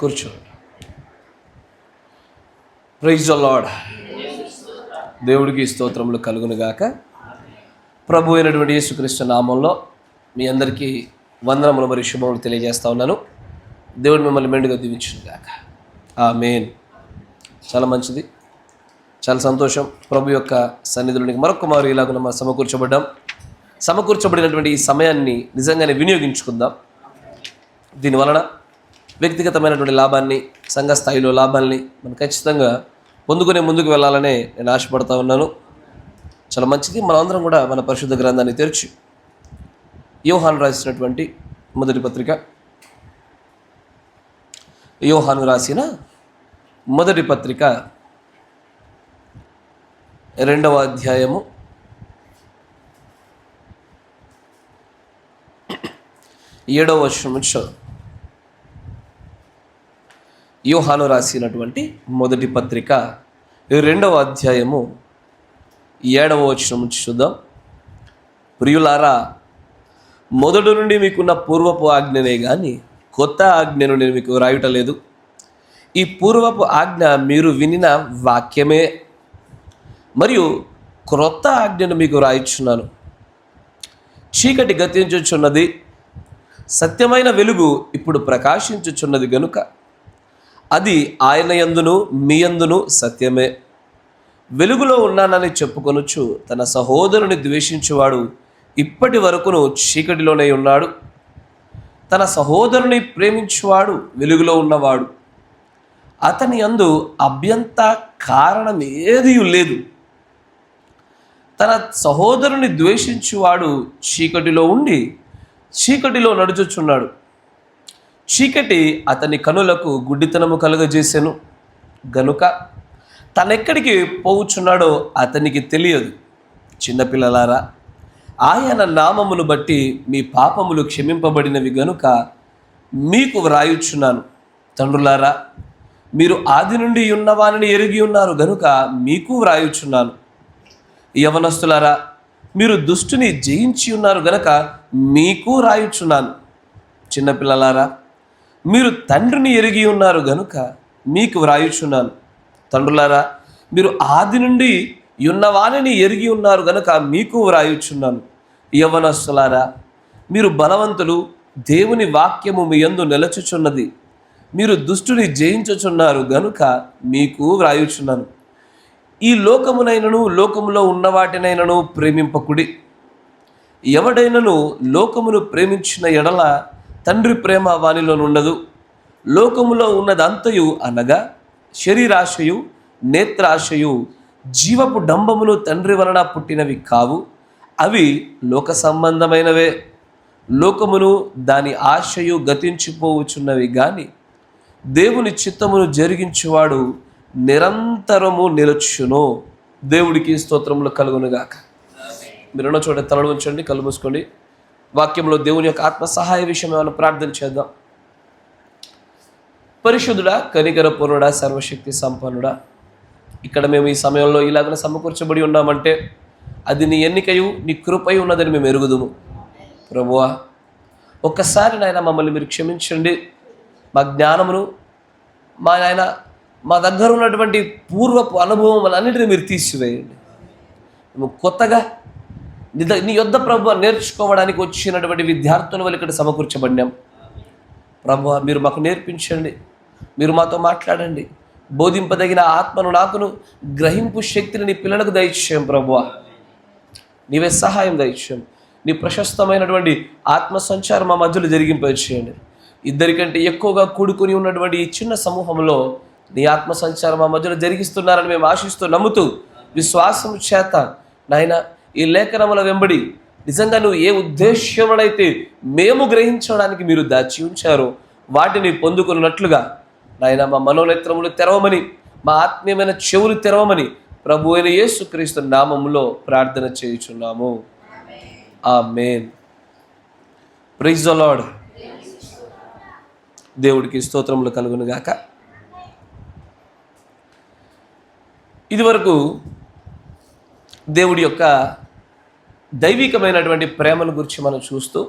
కూర్చోండి. Praise the lord. దేవుడికి స్తోత్రములు కలుగునుగాక. ప్రభు అయినటువంటి యేసుక్రీస్తు నామంలో మీ అందరికీ వందనములు మరియు శుభములు తెలియజేస్తా ఉన్నాను. దేవుడు మిమ్మల్ని మెండుగా దీవించునుగాక. ఆమేన్. చాలా మంచిది, చాలా సంతోషం. ప్రభు యొక్క సన్నిధిలోనికి మరొక మారు ఇలాగ మనం సమకూర్చబడినటువంటి ఈ సమయాన్ని నిజంగానే వినియోగించుకుందాం. దీనివలన వ్యక్తిగతమైనటువంటి లాభాన్ని, సంఘ స్థాయిలో లాభాన్ని మనం ఖచ్చితంగా పొందుకునే ముందుకు వెళ్ళాలనే నేను ఆశపడతా ఉన్నాను. చాలా మంచిది. మనందరం కూడా మన పరిశుద్ధ గ్రంథాన్ని తెరిచి యోహాను రాసినటువంటి మొదటి పత్రిక, యోహాను రాసిన మొదటి పత్రిక 2వ అధ్యాయము 7వ వచనం నుంచి యోహాను రాసినటువంటి మొదటి పత్రిక 2వ అధ్యాయము 7వ వచనం నుంచి చూద్దాం. ప్రియులారా, మొదటి నుండి మీకున్న పూర్వపు ఆజ్ఞనే కానీ కొత్త ఆజ్ఞను నేను మీకు రాయటలేదు. ఈ పూర్వపు ఆజ్ఞ మీరు వినిన వాక్యమే, మరియు క్రొత్త ఆజ్ఞను మీకు రాయిచున్నాను. చీకటి గతించుచున్నది, సత్యమైన వెలుగు ఇప్పుడు ప్రకాశించుచున్నది గనుక అది ఆయన యందును మీ యందును సత్యమే. వెలుగులో ఉన్నానని చెప్పుకొనుచు తన సహోదరుని ద్వేషించువాడు ఇప్పటి వరకును చీకటిలోనే ఉన్నాడు. తన సహోదరుని ప్రేమించువాడు వెలుగులో ఉన్నవాడు. అతని యందు అభ్యంత కారణం ఏదీ లేదు. తన సహోదరుని ద్వేషించువాడు చీకటిలో ఉండి చీకటిలో నడుచుచున్నాడు. చీకటి అతని కనులకు గుడ్డితనము కలుగజేసెను గనుక తనెక్కడికి పోవుచున్నాడో అతనికి తెలియదు. చిన్నపిల్లలారా, ఆయన నామమును బట్టి మీ పాపములు క్షమింపబడినవి గనుక మీకు వ్రాయుచున్నాను. తండ్రులారా, మీరు ఆది నుండి ఉన్నవానిని ఎరిగి ఉన్నారు గనుక మీకు వ్రాయుచున్నాను. యవనస్తులారా, మీరు దుష్టుని జయించి ఉన్నారు గనక మీకు రాయుచున్నాను. చిన్నపిల్లలారా, మీరు తండ్రిని ఎరిగి ఉన్నారు గనుక మీకు వ్రాయుచున్నాను. తండ్రులారా, మీరు ఆది నుండి ఉన్నవానిని ఎరిగి ఉన్నారు గనుక మీకు వ్రాయుచున్నాను. యవనస్తులారా, మీరు బలవంతులు, దేవుని వాక్యము మీ యందు నిలచుచున్నది. మీరు దుష్టుని జయించుచున్నారు గనుక మీకు వ్రాయుచున్నాను. ఈ లోకమునైనను లోకములో ఉన్న వాటినైనను ప్రేమింపకుడి. ఎవడైనను లోకమును ప్రేమించిన ఎడల తండ్రి ప్రేమ వానిలో నుండదు. లోకములో ఉన్నదంతయు అనగా శరీరాశయు, నేత్రాశయు, జీవపు డంబములు తండ్రి వలన పుట్టినవి కావు. అవి లోక సంబంధమైనవే. లోకమును దాని ఆశయు గతించిపోవచ్చున్నవి గాని దేవుని చిత్తమును జరిగించువాడు నిరంతరము నిలుచును. దేవుడికి స్తోత్రములు కలుగునుగాక. మీరున్న చోట తలలు ఉంచండి, కళ్ళు మూసుకోండి. వాక్యంలో దేవుని యొక్క ఆత్మ సహాయ విషయం ఏమైనా ప్రార్థన చేద్దాం. పరిశుద్ధుడా, కనికరపూర్ణుడా, సర్వశక్తి సంపన్నుడా, ఇక్కడ మేము ఈ సమయంలో ఇలాగ సమకూర్చబడి ఉన్నామంటే అది నీ ఎన్నికయు నీ కృపై ఉన్నదని మేము ఎరుగుదుము. ప్రభువా, ఒక్కసారి నాయన మమ్మల్ని మీరు క్షమించండి. మా జ్ఞానమును, మా నాయన మా దగ్గర ఉన్నటువంటి పూర్వపు అనుభవం అన్నిటిని మీరు తీసివేయండి. మేము కొత్తగా నీ యొద్ద ప్రభువా నేర్చుకోవడానికి వచ్చినటువంటి విద్యార్థుల వల్ల ఇక్కడ సమకూర్చబడినాం. ప్రభువా, మీరు మాకు నేర్పించండి, మీరు మాతో మాట్లాడండి. బోధింపదగిన ఆత్మను నాకును, గ్రహింపు శక్తిని నీ పిల్లలకు దయచేయం. ప్రభువా, నీవే సహాయం దయచేయం. నీ ప్రశస్తమైనటువంటి ఆత్మ సంచారం మా మధ్యలో జరిగింపచేయండి. ఇద్దరికంటే ఎక్కువగా కూడుకుని ఉన్నటువంటి ఈ చిన్న సమూహంలో నీ ఆత్మ సంచారం మా మధ్యలో జరిగిస్తున్నారని మేము ఆశిస్తూ నమ్ముతూ విశ్వాసం చేత నాయన ఈ లేఖనముల వెంబడి నిజంగా నువ్వు ఏ ఉద్దేశ్యమునైతే మేము గ్రహించడానికి మీరు దాచి ఉంచారో వాటిని పొందుకున్నట్లుగా నాయన మా మనోనేత్రములు తెరవమని, మా ఆత్మీయమైన చెవులు తెరవమని ప్రభు అయిన యేసుక్రీస్తు నామములో ప్రార్థన చేయుచున్నాము. ఆమేన్. Praise the lord. దేవుడికి స్తోత్రములు కలుగునుగాక. ఇదివరకు దేవుడి యొక్క దైవికమైనటువంటి ప్రేమను గురించి మనం చూస్తూ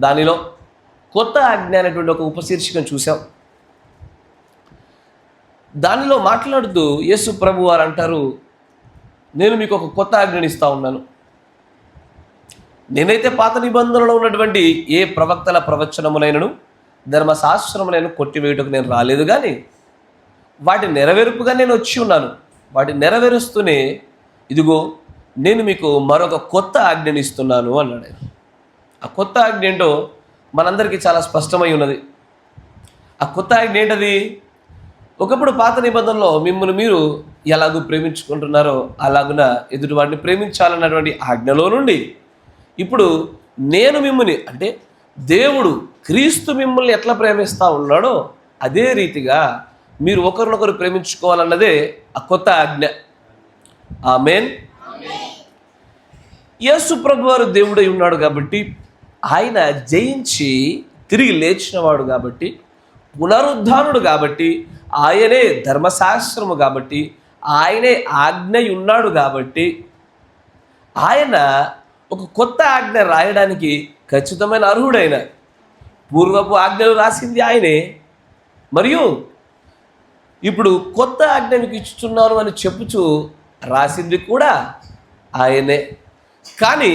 దానిలో కొత్త ఆజ్ఞ అనేటువంటి ఒక ఉపశీర్షికను చూసాం. దానిలో మాట్లాడుతూ యేసు ప్రభు వారు అంటారు, నేను మీకు ఒక కొత్త ఆజ్ఞని ఇస్తా ఉన్నాను. నేనైతే పాత నిబంధనలో ఉన్నటువంటి ఏ ప్రవక్తల ప్రవచనమునైనను ధర్మశాస్త్రమునైనా కొట్టివేయటకు నేను రాలేదు, కానీ వాటి నెరవేర్పుగా నేను వచ్చి ఉన్నాను. వాటి నెరవేరుస్తూనే ఇదిగో నేను మీకు మరొక కొత్త ఆజ్ఞని ఇస్తున్నాను అన్నాడు ఆయన. ఆ కొత్త ఆజ్ఞ ఏంటో మనందరికీ చాలా స్పష్టమై ఉన్నది. ఆ కొత్త ఆజ్ఞ ఏంటది? ఒకప్పుడు పాత నిబంధనలో మిమ్మల్ని మీరు ఎలాగూ ప్రేమించుకుంటున్నారో అలాగున ఎదుటివాడిని ప్రేమించాలన్నటువంటి ఆజ్ఞలో నుండి ఇప్పుడు నేను మిమ్మల్ని, అంటే దేవుడు క్రీస్తు మిమ్మల్ని ఎట్లా ప్రేమిస్తూ ఉన్నాడో అదే రీతిగా మీరు ఒకరినొకరు ప్రేమించుకోవాలన్నదే ఆ కొత్త ఆజ్ఞ. ఆమేన్. యేసు ప్రభువారు దేవుడై ఉన్నాడు కాబట్టి, ఆయన జయించి తిరిగి లేచినవాడు కాబట్టి, పునరుద్ధానుడు కాబట్టి, ఆయనే ధర్మశాస్త్రము కాబట్టి, ఆయనే ఆజ్ఞ ఉన్నాడు కాబట్టి, ఆయన ఒక కొత్త ఆజ్ఞ రాయడానికి ఖచ్చితమైన అర్హుడైన. పూర్వపు ఆజ్ఞలు రాసింది ఆయనే, మరియు ఇప్పుడు కొత్త ఆజ్ఞ మీకు ఇస్తున్నాను అని చెప్పుచూ రాసింది కూడా ఆయనే. కానీ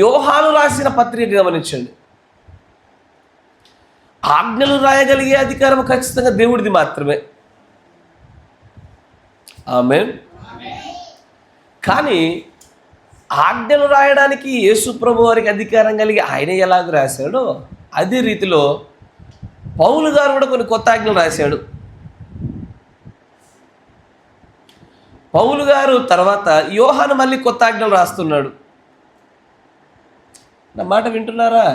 యోహాను రాసిన పత్రిక గమనించండి. ఆజ్ఞలు రాయగలిగే అధికారం ఖచ్చితంగా దేవుడిది మాత్రమే. ఆమేన్. కానీ ఆజ్ఞలు రాయడానికి యేసు ప్రభు వారికి అధికారం కలిగి ఆయన ఎలాగ రాశాడో అదే రీతిలో పౌలు గారు కూడా కొన్ని కొత్త ఆజ్ఞలు రాశాడు. పౌలు గారు తర్వాత యోహాను మళ్ళీ కొత్త ఆజ్ఞలు రాస్తున్నాడు. నా మాట వింటున్నారా?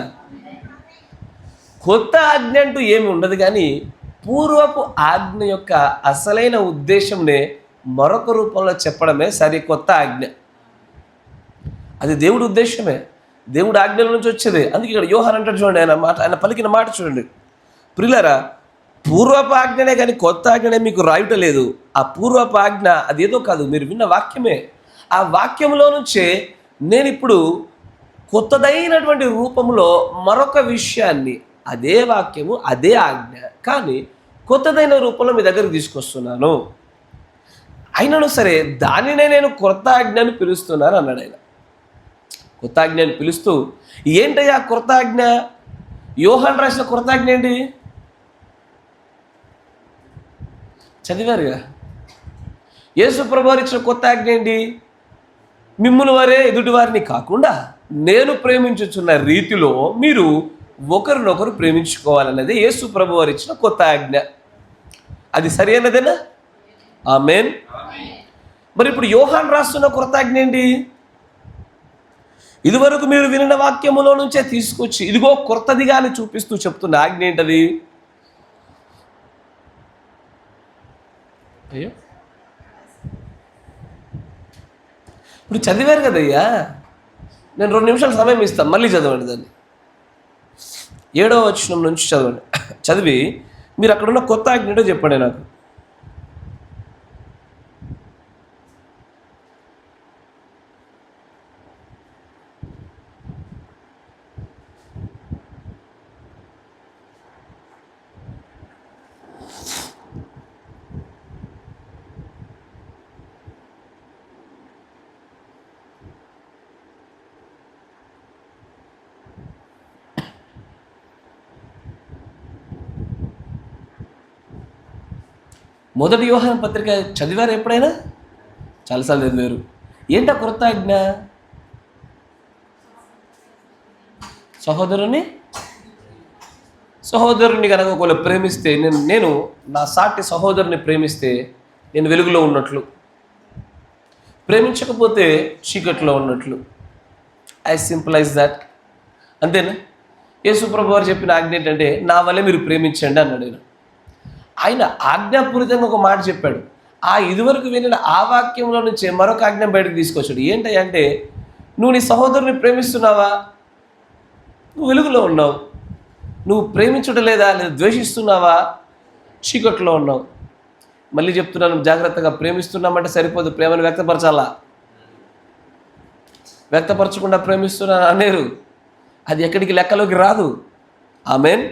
కొత్త ఆజ్ఞ అంటూ ఏమి ఉండదు, కానీ పూర్వపు ఆజ్ఞ యొక్క అసలైన ఉద్దేశంనే మరొక రూపంలో చెప్పడమే సరికొత్త ఆజ్ఞ. అది దేవుడి ఉద్దేశమే, దేవుడి ఆజ్ఞల నుంచి వచ్చేది. అందుకే ఇక్కడ యోహాను అంటాడు చూడండి, ఆయన పలికిన మాట చూడండి, ప్రియులారా పూర్వపు ఆజ్ఞనే కానీ కొత్త ఆజ్ఞనే మీకు రాయటం లేదు. ఆ పూర్వపు ఆజ్ఞ అదేదో కాదు, మీరు విన్న వాక్యమే. ఆ వాక్యంలో నుంచే నేను ఇప్పుడు కొత్తదైనటువంటి రూపంలో మరొక విషయాన్ని, అదే వాక్యము అదే ఆజ్ఞ కానీ కొత్తదైన రూపంలో మీ దగ్గరకు తీసుకొస్తున్నాను. అయినను సరే దానినే నేను కొత్త ఆజ్ఞని పిలుస్తున్నాను అన్నాడు ఆయన. కొత్త ఆజ్ఞని పిలుస్తూ ఏంటయ్యా కొత్త ఆజ్ఞ? యోహాను రాసిన కొత్త ఆజ్ఞ ఏంటి? చదివారుగా. యేసు ప్రభువారు ఇచ్చిన కొత్త ఆజ్ఞ ఏంటి? మిమ్మును వారే ఎదుటి వారిని కాకుండా నేను ప్రేమించుచున్న రీతిలో మీరు ఒకరినొకరు ప్రేమించుకోవాలన్నది యేసు ప్రభువారు ఇచ్చిన కొత్త ఆజ్ఞ. అది సరి అయినదేనా? ఆమేన్. మరి ఇప్పుడు యోహాను రాస్తున్న కొత్త ఆజ్ఞ ఏంటి? ఇదివరకు మీరు వినిన వాక్యములో నుంచే తీసుకొచ్చి ఇదిగో కొత్తదిగా అని చూపిస్తూ చెప్తున్న ఆజ్ఞ ఏంటది? అయ్యో, ఇప్పుడు చదివారు కదయ్యా, నేను 2 నిమిషాలు సమయం ఇస్తాను, మళ్ళీ చదవండి దాన్ని. 7వ వచనం నుంచి చదవండి. చదివి మీరు అక్కడున్న కొత్త ఆజ్ఞ ఏంటో చెప్పండి నాకు. మొదటి యోహాను పత్రిక చదివారు ఎప్పుడైనా? చాలాసార్లు చదివారు. ఏంటా కొత్త ఆజ్ఞ? సహోదరుని కనుక ఒకళ్ళు ప్రేమిస్తే, నేను నా సాటి సహోదరుని ప్రేమిస్తే నేను వెలుగులో ఉన్నట్లు, ప్రేమించకపోతే చీకట్లో ఉన్నట్లు. As simple as that. అంతేనా? యేసు ప్రభు వారు చెప్పిన ఆజ్ఞ ఏంటంటే నా వల్లే మీరు ప్రేమించండి అన్నాడు. ఆయన ఆజ్ఞాపూరితంగా ఒక మాట చెప్పాడు. ఆ ఇదివరకు వినిన ఆ వాక్యంలో నుంచే మరొక ఆజ్ఞ బయటకు తీసుకొచ్చాడు. ఏంటంటే నువ్వు నీ సహోదరుని ప్రేమిస్తున్నావా? నువ్వు వెలుగులో ఉన్నావు. నువ్వు ప్రేమించడం లేదా ద్వేషిస్తున్నావా? చీకట్లో ఉన్నావు. మళ్ళీ చెప్తున్నాను జాగ్రత్తగా, ప్రేమిస్తున్నామంటే సరిపోదు, ప్రేమను వ్యక్తపరచాలా. వ్యక్తపరచకుండా ప్రేమిస్తున్నాను అనేరు, అది ఎక్కడికి లెక్కలోకి రాదు. ఆమేన్.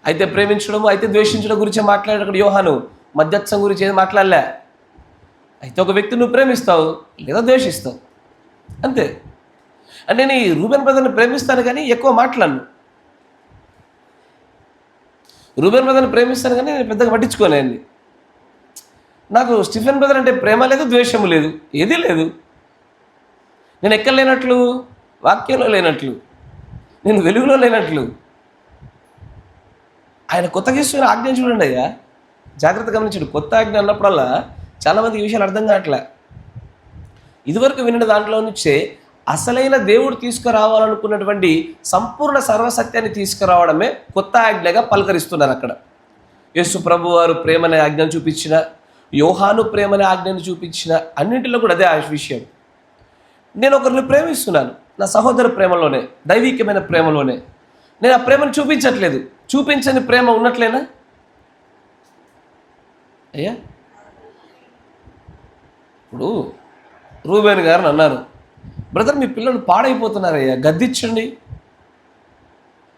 అయితే ప్రేమించడము, అయితే ద్వేషించడం గురించి మాట్లాడాడు యోహాను. మధ్యస్థం గురించి ఏది మాట్లాడలే. అయితే ఒక వ్యక్తి నువ్వు ప్రేమిస్తావు లేదా ద్వేషిస్తావు, అంతే. అంటే నేను ఈ రూబెన్ బ్రదర్ని ప్రేమిస్తాను కానీ ఎక్కువ మాట్లాడను. రూబెన్ బ్రదర్ని ప్రేమిస్తాను కానీ నేను పెద్దగా పట్టించుకోలేండి. నాకు స్టీఫెన్ బ్రదర్ అంటే ప్రేమ లేదు, ద్వేషము లేదు, ఏదీ లేదు. నేను ఎక్కడ లేనట్లు, వాక్యంలో లేనట్లు, నేను వెలుగులో లేనట్లు. ఆయన కొత్తగా ఇస్తున్న ఆజ్ఞ చూడండి అయ్యా, జాగ్రత్త గమనించండి. కొత్త ఆజ్ఞ అన్నప్పుడల్లా చాలామంది ఈ విషయాలు అర్థం కావట్లే. ఇదివరకు వినిన దాంట్లో నుంచే అసలైన దేవుడు తీసుకురావాలనుకున్నటువంటి సంపూర్ణ సర్వసత్యాన్ని తీసుకురావడమే కొత్త ఆజ్ఞగా పలకరిస్తున్నారు అక్కడ. యేసు ప్రభు వారు ప్రేమనే ఆజ్ఞను చూపించిన, యోహాను ప్రేమనే ఆజ్ఞను చూపించిన, అన్నింటిలో కూడా అదే ఆ విషయం. నేను ఒకరిని ప్రేమిస్తున్నాను, నా సహోదర ప్రేమలోనే, దైవికమైన ప్రేమలోనే. నేను ఆ ప్రేమను చూపించట్లేదు. చూపించని ప్రేమ ఉన్నట్లేనా అయ్యా? ఇప్పుడు రూబేన్ గారు అన్నారు, బ్రదర్ మీ పిల్లలు పాడైపోతున్నారయ్యా, గద్దించండి,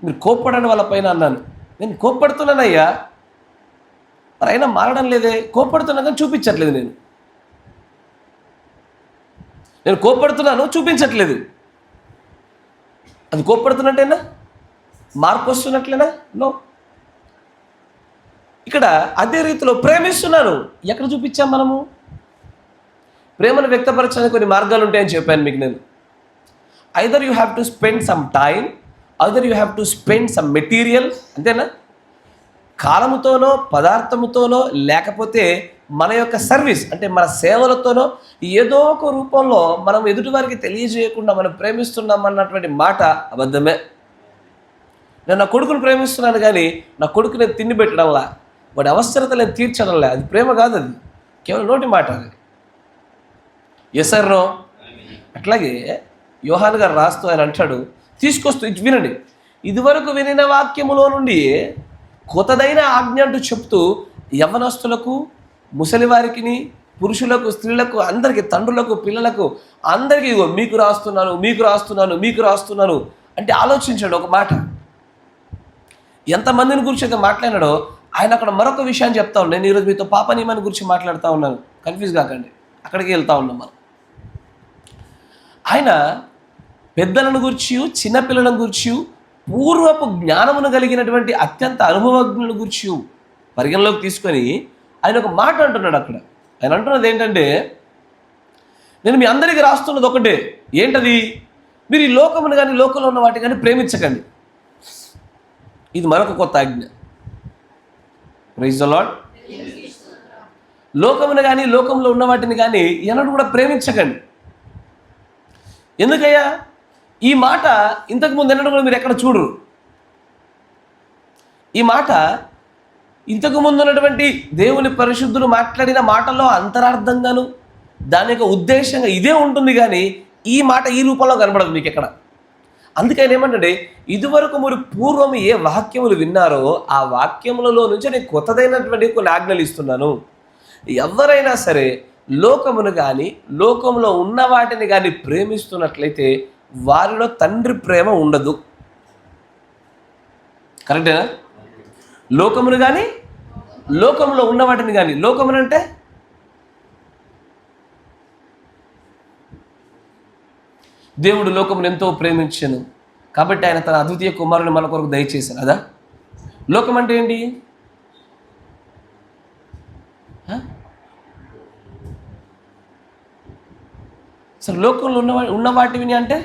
మీరు కోప్పడండి వాళ్ళ పైన అన్నాను. నేను కోప్పడుతున్నానయ్యా, మరి అయినా మారడం లేదే. కోప్పడుతున్నా కానీ చూపించట్లేదు. నేను కోప్పడుతున్నాను, చూపించట్లేదు. అది కోప్పడుతున్నట్టేనా? మార్పు వస్తున్నట్లేనా? నో. ఇక్కడ అదే రీతిలో ప్రేమిస్తున్నాను, ఎక్కడ చూపించాం మనము? ప్రేమను వ్యక్తపరచడానికి కొన్ని మార్గాలు ఉంటాయని చెప్పాను మీకు నేను. Either you have to spend some time, either you have to spend some material, అంతేనా? కాలముతోనో పదార్థముతోనో లేకపోతే మన యొక్క సర్వీస్ అంటే మన సేవలతోనో ఏదో ఒక రూపంలో మనం ఎదుటివారికి తెలియజేయకుండా మనం ప్రేమిస్తున్నాం అన్నటువంటి మాట అబద్ధమే. నేను నా కొడుకును ప్రేమిస్తున్నాను కానీ నా కొడుకు నేను తిండి పెట్టడంలా, వాడి అవసరత నేను తీర్చడంలే, అది ప్రేమ కాదు, అది కేవలం నోటి మాట. అది ఎస్ ఆర్ నో? అట్లాగే యోహాను గారు రాస్తూ ఆయన అంటాడు, తీసుకొస్తూ వినండి, ఇదివరకు వినిన వాక్యములో నుండి కొత్తదైన ఆజ్ఞ అంటూ చెప్తూ యవ్వనస్తులకు, ముసలివారికి, పురుషులకు, స్త్రీలకు, అందరికీ, తండ్రులకు, పిల్లలకు అందరికీ ఇగో మీకు రాస్తున్నాను, మీకు రాస్తున్నాను, మీకు రాస్తున్నాను అంటే ఆలోచించాడు ఒక మాట. ఎంతమందిని గురించి అయితే మాట్లాడాడో ఆయన అక్కడ మరొక విషయాన్ని చెప్తా ఉన్నాను. నేను ఈరోజు మీతో పాప నియమాన్ని గురించి మాట్లాడుతూ ఉన్నాను, కన్ఫ్యూజ్ కాకండి, అక్కడికి వెళ్తూ ఉన్నాం మనం. ఆయన పెద్దలను గురించి, చిన్నపిల్లలను గురించి, పూర్వపు జ్ఞానమును కలిగినటువంటి అత్యంత అనుభవజ్ఞుల గురించి పరిగణలోకి తీసుకొని ఆయన ఒక మాట అంటున్నాడు అక్కడ. ఆయన అంటున్నది ఏంటంటే, నేను మీ అందరికీ రాస్తున్నది ఒకటే, ఏంటది? మీరు ఈ లోకమును కానీ లోకంలో ఉన్న వాటిని కానీ ప్రేమించకండి. ఇది మరొక కొత్త ఆజ్ఞ. Praise the Lord. లోకమును కానీ లోకంలో ఉన్న వాటిని కానీ ఎన్నడూ కూడా ప్రేమించకండి. ఎందుకయ్యా? ఈ మాట ఇంతకుముందు ఎన్నడూ కూడా మీరు ఎక్కడ చూడరు. ఈ మాట ఇంతకు ముందు ఉన్నటువంటి దేవుని పరిశుద్ధులు మాట్లాడిన మాటల్లో అంతరార్థంగాను దాని యొక్క ఉద్దేశంగా ఇదే ఉంటుంది, కానీ ఈ మాట ఈ రూపంలో కనబడదు మీకు ఎక్కడ. అందుకని ఏమంటే, ఇదివరకు మీరు పూర్వం ఏ వాక్యములు విన్నారో ఆ వాక్యములలో నుంచి నేను కొత్తదైనటువంటి కొన్ని ఆజ్ఞలు ఇస్తున్నాను. ఎవరైనా సరే లోకమును కానీ లోకంలో ఉన్న వాటిని కానీ ప్రేమిస్తున్నట్లయితే వారిలో తండ్రి ప్రేమ ఉండదు. కరెక్టేనా? లోకమును కానీ లోకంలో ఉన్న వాటిని కానీ, లోకమునంటే దేవుడు లోకమును ఎంతో ప్రేమించాను కాబట్టి ఆయన తన అద్వితీయ కుమారుని మన కొరకు దయచేశాను. అదా లోకం అంటే ఏంటి? అసలు లోకంలో ఉన్న వాటిని అంటే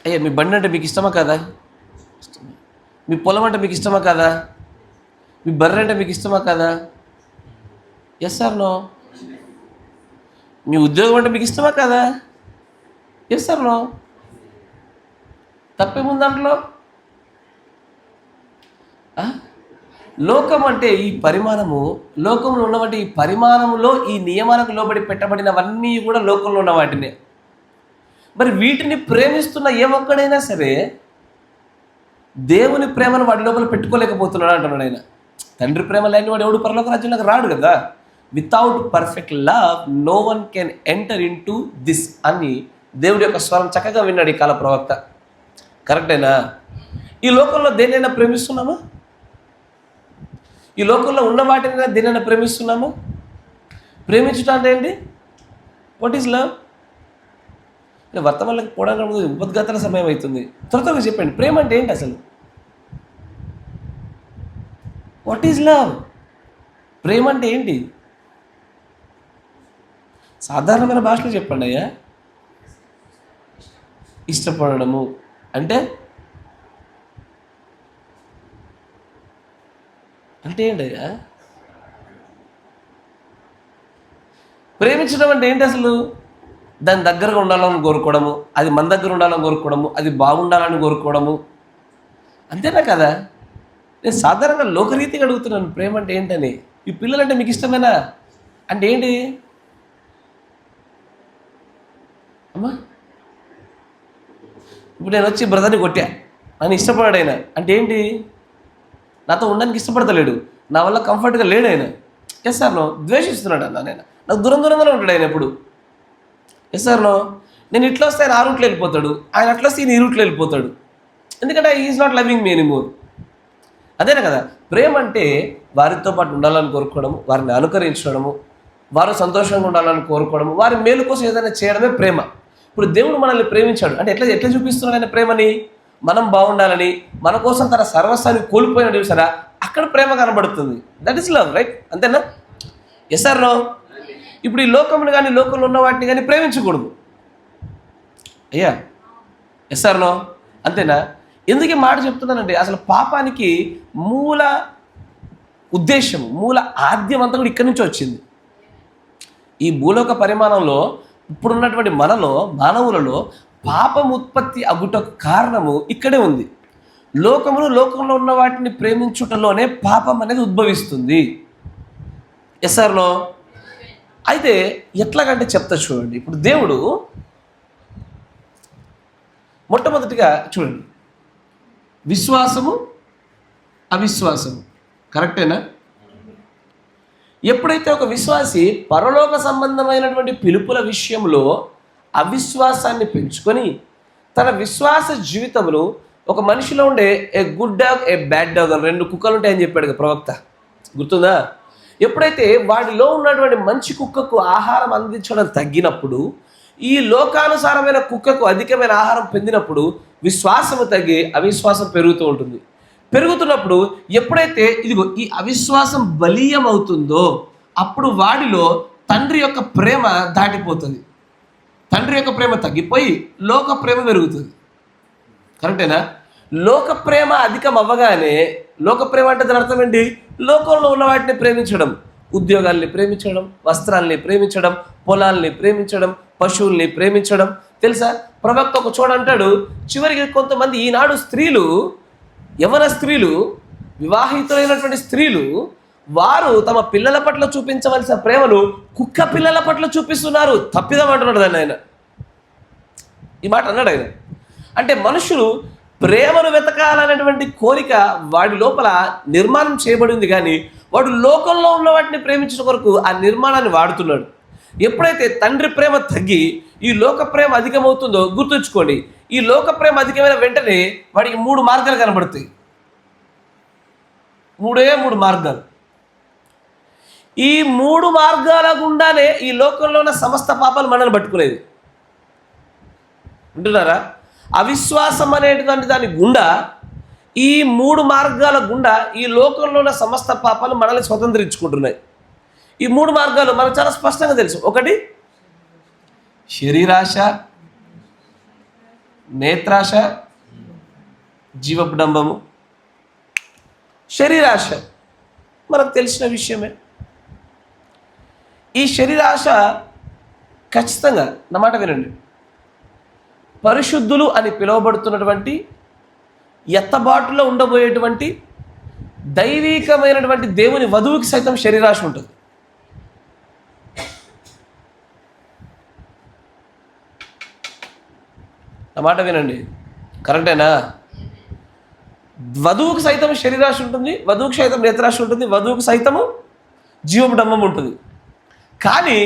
అయ్యా, మీ బండి అంటే మీకు ఇష్టమా కదా? మీ పొలం అంటే మీకు ఇష్టమా కదా? మీ బర్రె అంటే మీకు ఇష్టమా కదా? Yes or no? మీ ఉద్యోగం అంటే మీకు ఇష్టమా కదా? Yes or no? తప్పేముంది దాంట్లో? లోకం అంటే ఈ పరిమాణము, లోకంలో ఉన్నవంటి ఈ పరిమాణంలో ఈ నియమాలకు లోబడి పెట్టబడినవన్నీ కూడా లోకంలో ఉన్న వాటినే. మరి వీటిని ప్రేమిస్తున్న ఏ ఒక్కడైనా సరే దేవుని ప్రేమను వాడి లోపల పెట్టుకోలేకపోతున్నాడు అంటున్నాడు ఆయన. తండ్రి ప్రేమ లేని వాడు ఎవడు పరలోక రాజ్యంలోకి రాడు కదా. Without perfect love no one can enter into this అని దేవుడి యొక్క స్వరం చక్కగా విన్నాడు ఈ కాల ప్రవక్త. కరెక్టేనా? ఈ లోకంలో దేనైనా ప్రేమిస్తున్నామా? ఈ లోకంలో ఉన్న వాటిని దేనైనా ప్రేమిస్తున్నామా? ప్రేమించడం అంటే ఏంటి? What is love? వర్తమానంలోకి పోవడానికి ఉపద్ఘాతల సమయం అవుతుంది. త్వరగా చెప్పండి, ప్రేమ అంటే ఏంటి అసలు? What is love? ప్రేమ అంటే ఏంటి? సాధారణమైన భాషలో చెప్పండి అయ్యా. ఇష్టపడము అంటే అంటే ఏంటయ్యా? ప్రేమించడం అంటే ఏంటి అసలు? దాని దగ్గరగా ఉండాలని కోరుకోవడము, అది మన దగ్గర ఉండాలని కోరుకోవడము, అది బాగుండాలని కోరుకోవడము, అంతేనా కదా? నేను సాధారణంగా లోకరీతిగా అడుగుతున్నాను ప్రేమ అంటే ఏంటని. ఈ పిల్లలంటే మీకు ఇష్టమేనా అంటే ఏంటి అమ్మా? ఇప్పుడు నేను వచ్చి బ్రదర్ని కొట్టా, నన్ను ఇష్టపడాడు ఆయన అంటే ఏంటి? నాతో ఉండడానికి ఇష్టపడతలేడు, నా వల్ల కంఫర్ట్గా లేడు ఆయన. Yes or no? ద్వేషిస్తున్నాడు అన్న, నేను నాకు దూరంగానే ఉంటాడు ఆయన ఎప్పుడు. Yes or no? నేను ఇట్లా వస్తే ఆయన ఆ రూట్లో వెళ్ళిపోతాడు, ఆయన అట్లా వస్తే ఈయన ఈ రూట్లో వెళ్ళిపోతాడు. ఎందుకంటే is not loving me anymore. అదేనా కదా ప్రేమ అంటే? వారితో పాటు ఉండాలని కోరుకోవడము, వారిని అనుకరించడము, వారు సంతోషంగా ఉండాలని కోరుకోవడము, వారి మేలు కోసం ఏదైనా చేయడమే ప్రేమ. ఇప్పుడు దేవుడు మనల్ని ప్రేమించాడు అంటే ఎట్లా చూపిస్తున్నాడు ఆయన ప్రేమని? మనం బాగుండాలని, మన కోసం తన సర్వస్వాన్ని కోల్పోయిన చూసారా, అక్కడ ప్రేమ కనబడుతుంది. That is love, right? అంతేనా? Yes or no? ఇప్పుడు ఈ లోకమును కానీ లోకంలో ఉన్న వాటిని కానీ ప్రేమించకూడదు అయ్యా. Yes or no? అంతేనా? ఎందుకు ఈ మాట చెప్తున్నానంటే అసలు పాపానికి మూల ఉద్దేశం, మూల ఆద్యం అంతా కూడా ఇక్కడి నుంచి వచ్చింది. ఈ భూలోక పరిమాణంలో ఇప్పుడున్నటువంటి మానవులలో పాపం ఉత్పత్తి అగుటకు కారణము ఇక్కడే ఉంది. లోకంలో ఉన్న వాటిని ప్రేమించుటలోనే పాపం అనేది ఉద్భవిస్తుంది. Yes or no? అయితే ఎట్లాగంటే చెప్తా చూడండి. ఇప్పుడు దేవుడు మొట్టమొదటిగా చూడండి, విశ్వాసము అవిశ్వాసము, కరెక్టేనా? ఎప్పుడైతే ఒక విశ్వాసి పరలోక సంబంధమైనటువంటి పిలుపుల విషయంలో అవిశ్వాసాన్ని పెంచుకొని తన విశ్వాస జీవితంలో ఒక మనిషిలో ఉండే a good dog, A bad dog అని 2 కుక్కలు ఉంటాయని చెప్పాడు కదా ప్రవక్త, గుర్తుందా? ఎప్పుడైతే వాడిలో ఉన్నటువంటి మంచి కుక్కకు ఆహారం అందించడం తగ్గినప్పుడు, ఈ లోకానుసారమైన కుక్కకు అధికమైన ఆహారం పొందినప్పుడు విశ్వాసము తగ్గి అవిశ్వాసం పెరుగుతూ ఉంటుంది. పెరుగుతున్నప్పుడు ఎప్పుడైతే ఇదిగో ఈ అవిశ్వాసం బలీయం అవుతుందో అప్పుడు వాడిలో తండ్రి యొక్క ప్రేమ దాటిపోతుంది. తండ్రి యొక్క ప్రేమ తగ్గిపోయి లోక ప్రేమ పెరుగుతుంది. కరెక్టేనా? లోక ప్రేమ అధికం అవ్వగానే, లోక ప్రేమ అంటే దాని అర్థం ఏంటి? లోకంలో ఉన్న వాటిని ప్రేమించడం, ఉద్యోగాల్ని ప్రేమించడం, వస్త్రాల్ని ప్రేమించడం, పొలాల్ని ప్రేమించడం, పశువుల్ని ప్రేమించడం. తెలుసా, ప్రవక్త ఒక చోట అంటాడు, చివరికి కొంతమంది ఈనాడు స్త్రీలు, యవన స్త్రీలు, వివాహితులైనటువంటి స్త్రీలు, వారు తమ పిల్లల పట్ల చూపించవలసిన ప్రేమను కుక్క పిల్లల పట్ల చూపిస్తున్నారు. తప్పిదం అంటున్నాడు దాన్ని ఆయన. ఈ మాట అన్నాడు ఆయన. అంటే మనుషులు ప్రేమను వెతకాలనేటువంటి కోరిక వాడి లోపల నిర్మాణం చేయబడింది, కానీ వాడు లోకంలో ఉన్న వాటిని ప్రేమించడం కొరకు ఆ నిర్మాణాన్ని వాడుతున్నాడు. ఎప్పుడైతే తండ్రి ప్రేమ తగ్గి ఈ లోక ప్రేమ అధికమవుతుందో గుర్తుంచుకోండి, ఈ లోక ప్రేమ అధికమైన వెంటనే వాడికి 3 మార్గాలు కనబడతాయి. 3 మార్గాలు. ఈ 3 మార్గాల గుండానే ఈ లోకంలో ఉన్న సమస్త పాపాలు మనల్ని పట్టుకునేది. వింటున్నారా? అవిశ్వాసం అనేటువంటి దాని గుండా, ఈ 3 మార్గాల గుండా ఈ లోకంలో ఉన్న సమస్త పాపాలు మనల్ని స్వతంత్రించుకుంటున్నాయి. ఈ 3 మార్గాలు మనకు చాలా స్పష్టంగా తెలుసు. ఒకటి శరీరాశ, నేత్రాశ, జీవపుడంబము. శరీరాశ మనకు తెలిసిన విషయమే. ఈ శరీరాశ ఖచ్చితంగా నా మాట వినండి, పరిశుద్ధులు అని పిలువబడుతున్నటువంటి ఎత్తబాటులో ఉండబోయేటువంటి దైవికమైనటువంటి దేవుని వధువుకి సైతం శరీరాశ ఉంటుంది. నా మాట వినండి, కరెక్టేనా? వధువుకు సైతం శరీరాశ ఉంటుంది, వధువుకు సైతం నేత్రాశ ఉంటుంది, వధువుకు సైతము జీవపు డంబం ఉంటుంది. కానీ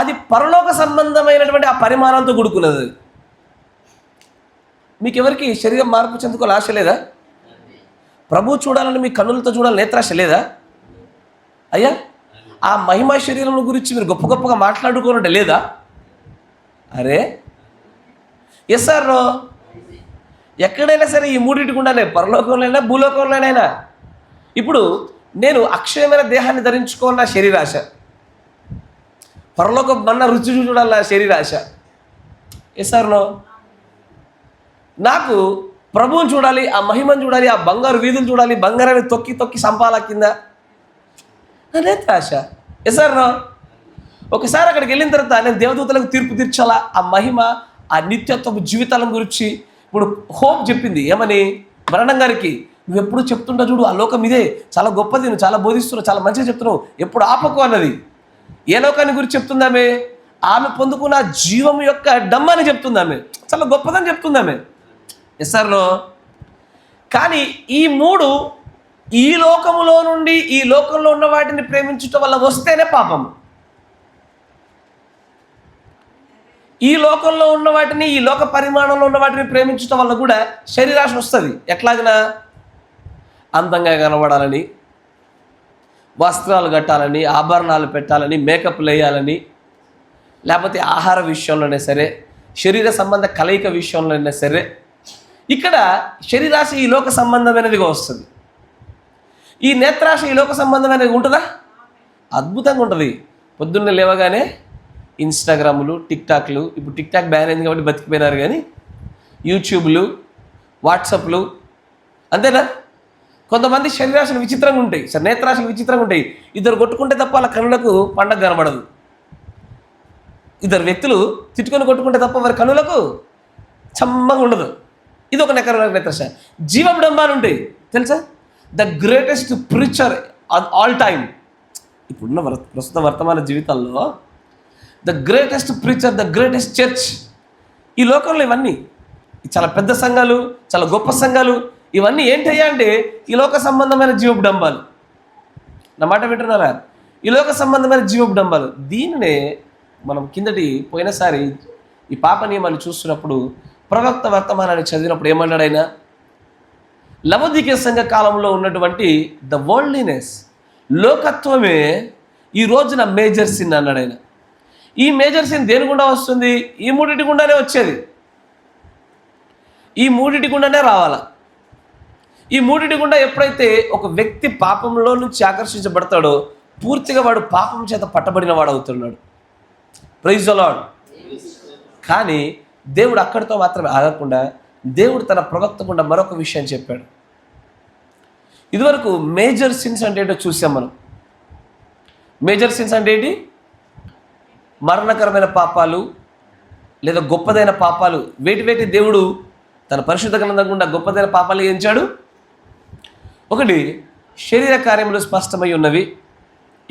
అది పరలోక సంబంధమైనటువంటి ఆ పరిమాణంతో కూడుకున్నది. మీకు ఎవరికి శరీరం మార్పు చెందుకోవాలి ఆశ లేదా? ప్రభు చూడాలని మీ కన్నులతో చూడాలని నేత్రాశ లేదా? అయ్యా, ఆ మహిమ శరీరం గురించి మీరు గొప్ప గొప్పగా మాట్లాడుకోనంటే లేదా? అరే ఎస్ సార్, ఎక్కడైనా సరే ఈ మూడింటికి ఉండాలి, పరలోకంలోనైనా భూలోకంలోనైనా. ఇప్పుడు నేను అక్షయమైన దేహాన్ని ధరించుకోవాలన్న శరీరాశ, పరలోక మన్న రుచి చూడాలన్న శరీరాశ. Yes or no? నాకు ప్రభువుని చూడాలి, ఆ మహిమను చూడాలి, ఆ బంగారు వీధులు చూడాలి, బంగారాన్ని తొక్కి తొక్కి సంపాల కింద నేత్రాశ. Yes or no? ఒకసారి అక్కడికి వెళ్ళిన తర్వాత నేను దేవదూతలకు తీర్పు తీర్చాలా, ఆ మహిమ, ఆ నిత్యత్వపు జీవితాల గురించి. ఇప్పుడు హోప్ చెప్పింది ఏమని? మరణం గారికి, నువ్వు ఎప్పుడు చెప్తుంటా చూడు, ఆ లోకం ఇదే, చాలా గొప్పది, నువ్వు చాలా బోధిస్తున్నావు, చాలా మంచిగా చెప్తున్నావు, ఎప్పుడు ఆపకు అన్నది. ఏ లోకాన్ని గురించి చెప్తుందామె? ఆమె పొందుకున్న జీవం యొక్క డమ్మని చెప్తుందామె, చాలా గొప్పదని చెప్తుందామె. Yes or no? కానీ ఈ మూడు ఈ లోకములో నుండి ఈ లోకంలో ఉన్న వాటిని ప్రేమించటం వల్ల వస్తేనే పాపం. ఈ లోకంలో ఉన్న వాటిని, ఈ లోక పరిమాణంలో ఉన్న వాటిని ప్రేమించటం వల్ల కూడా శరీరాశ వస్తుంది. ఎట్లాగనా? అందంగా కనబడాలని, వస్త్రాలు కట్టాలని, ఆభరణాలు పెట్టాలని, మేకప్లు వేయాలని, లేకపోతే ఆహార విషయంలోనే సరే, శరీర సంబంధ కలయిక విషయంలోనే సరే, ఇక్కడ శరీరాశ ఈ లోక సంబంధమైనదిగా వస్తుంది. ఈ నేత్రాశ ఈ లోక సంబంధమైనది ఉంటుందా? అద్భుతంగా ఉంటుంది. పొద్దున్నే లేవగానే ఇన్స్టాగ్రాములు, టిక్టాక్లు, ఇప్పుడు టిక్టాక్ బ్యాన్ అయింది కాబట్టి బతికిపోయినారు, కానీ యూట్యూబ్లు, వాట్సాప్లు, అంతేనా? కొంతమంది శరీరాశలు విచిత్రంగా ఉంటాయి, సార్ నేత్రాశలు విచిత్రంగా ఉంటాయి. ఇద్దరు కొట్టుకుంటే తప్ప వాళ్ళ కనులకు పండగ కనబడదు. ఇద్దరు వ్యక్తులు తిట్టుకొని కొట్టుకుంటే తప్ప వారి కనులకు చమ్మగా ఉండదు. ఇది ఒక నేత్రాశ. జీవం డంబాలు ఉంటాయి తెలుసా? The greatest preacher all time, ఇప్పుడున్న ప్రస్తుత వర్తమాన జీవితాల్లో the greatest preacher, the greatest church. ఈ లోకంలో ఇవన్నీ చాలా పెద్ద సంఘాలు, చాలా గొప్ప సంఘాలు, ఇవన్నీ ఏంటయ్యా అంటే ఈ లోక సంబంధమైన జీవపు డంబాలు. నా మాట వింటున్నారా? ఈ లోక సంబంధమైన జీవపు డంబాలు. దీనినే మనం పోయినసారి ఈ పాప నియమాన్ని చూస్తున్నప్పుడు ప్రవక్త వర్తమానాన్ని చదివినప్పుడు ఏమన్నాడు ఆయన? లవోదికీయ సంఘ కాలంలో ఉన్నటువంటి ద వరల్డ్లీనెస్, లోకత్వమే ఈ రోజున మేజర్ సిన్ అన్నాడు ఆయన. ఈ మేజర్ సిన్ దేని గుండా వస్తుంది? ఈ మూడింటి గుండానే వచ్చేది, ఈ మూడింటి గుండానే రావాలా. ఈ మూడింటి గుండా ఎప్పుడైతే ఒక వ్యక్తి పాపంలో నుంచి ఆకర్షించబడతాడో పూర్తిగా వాడు పాపం చేత పట్టబడిన వాడు అవుతున్నాడు. Praise the Lord. కానీ దేవుడు అక్కడితో మాత్రమే ఆగకుండా దేవుడు తన ప్రవక్త గుండా మరొక విషయం చెప్పాడు. ఇదివరకు మేజర్ సిన్స్ అంటే ఏంటో చూసాం మనం. మేజర్ సిన్స్ అంటే ఏంటి? మరణకరమైన పాపాలు లేదా గొప్పదైన పాపాలు. వేటి దేవుడు తన పరిశుద్ధ గ్రంథం గుండా గొప్పదైన పాపాలు ఎంచాడు. ఒకటి, శరీర కార్యములు స్పష్టమై ఉన్నవి,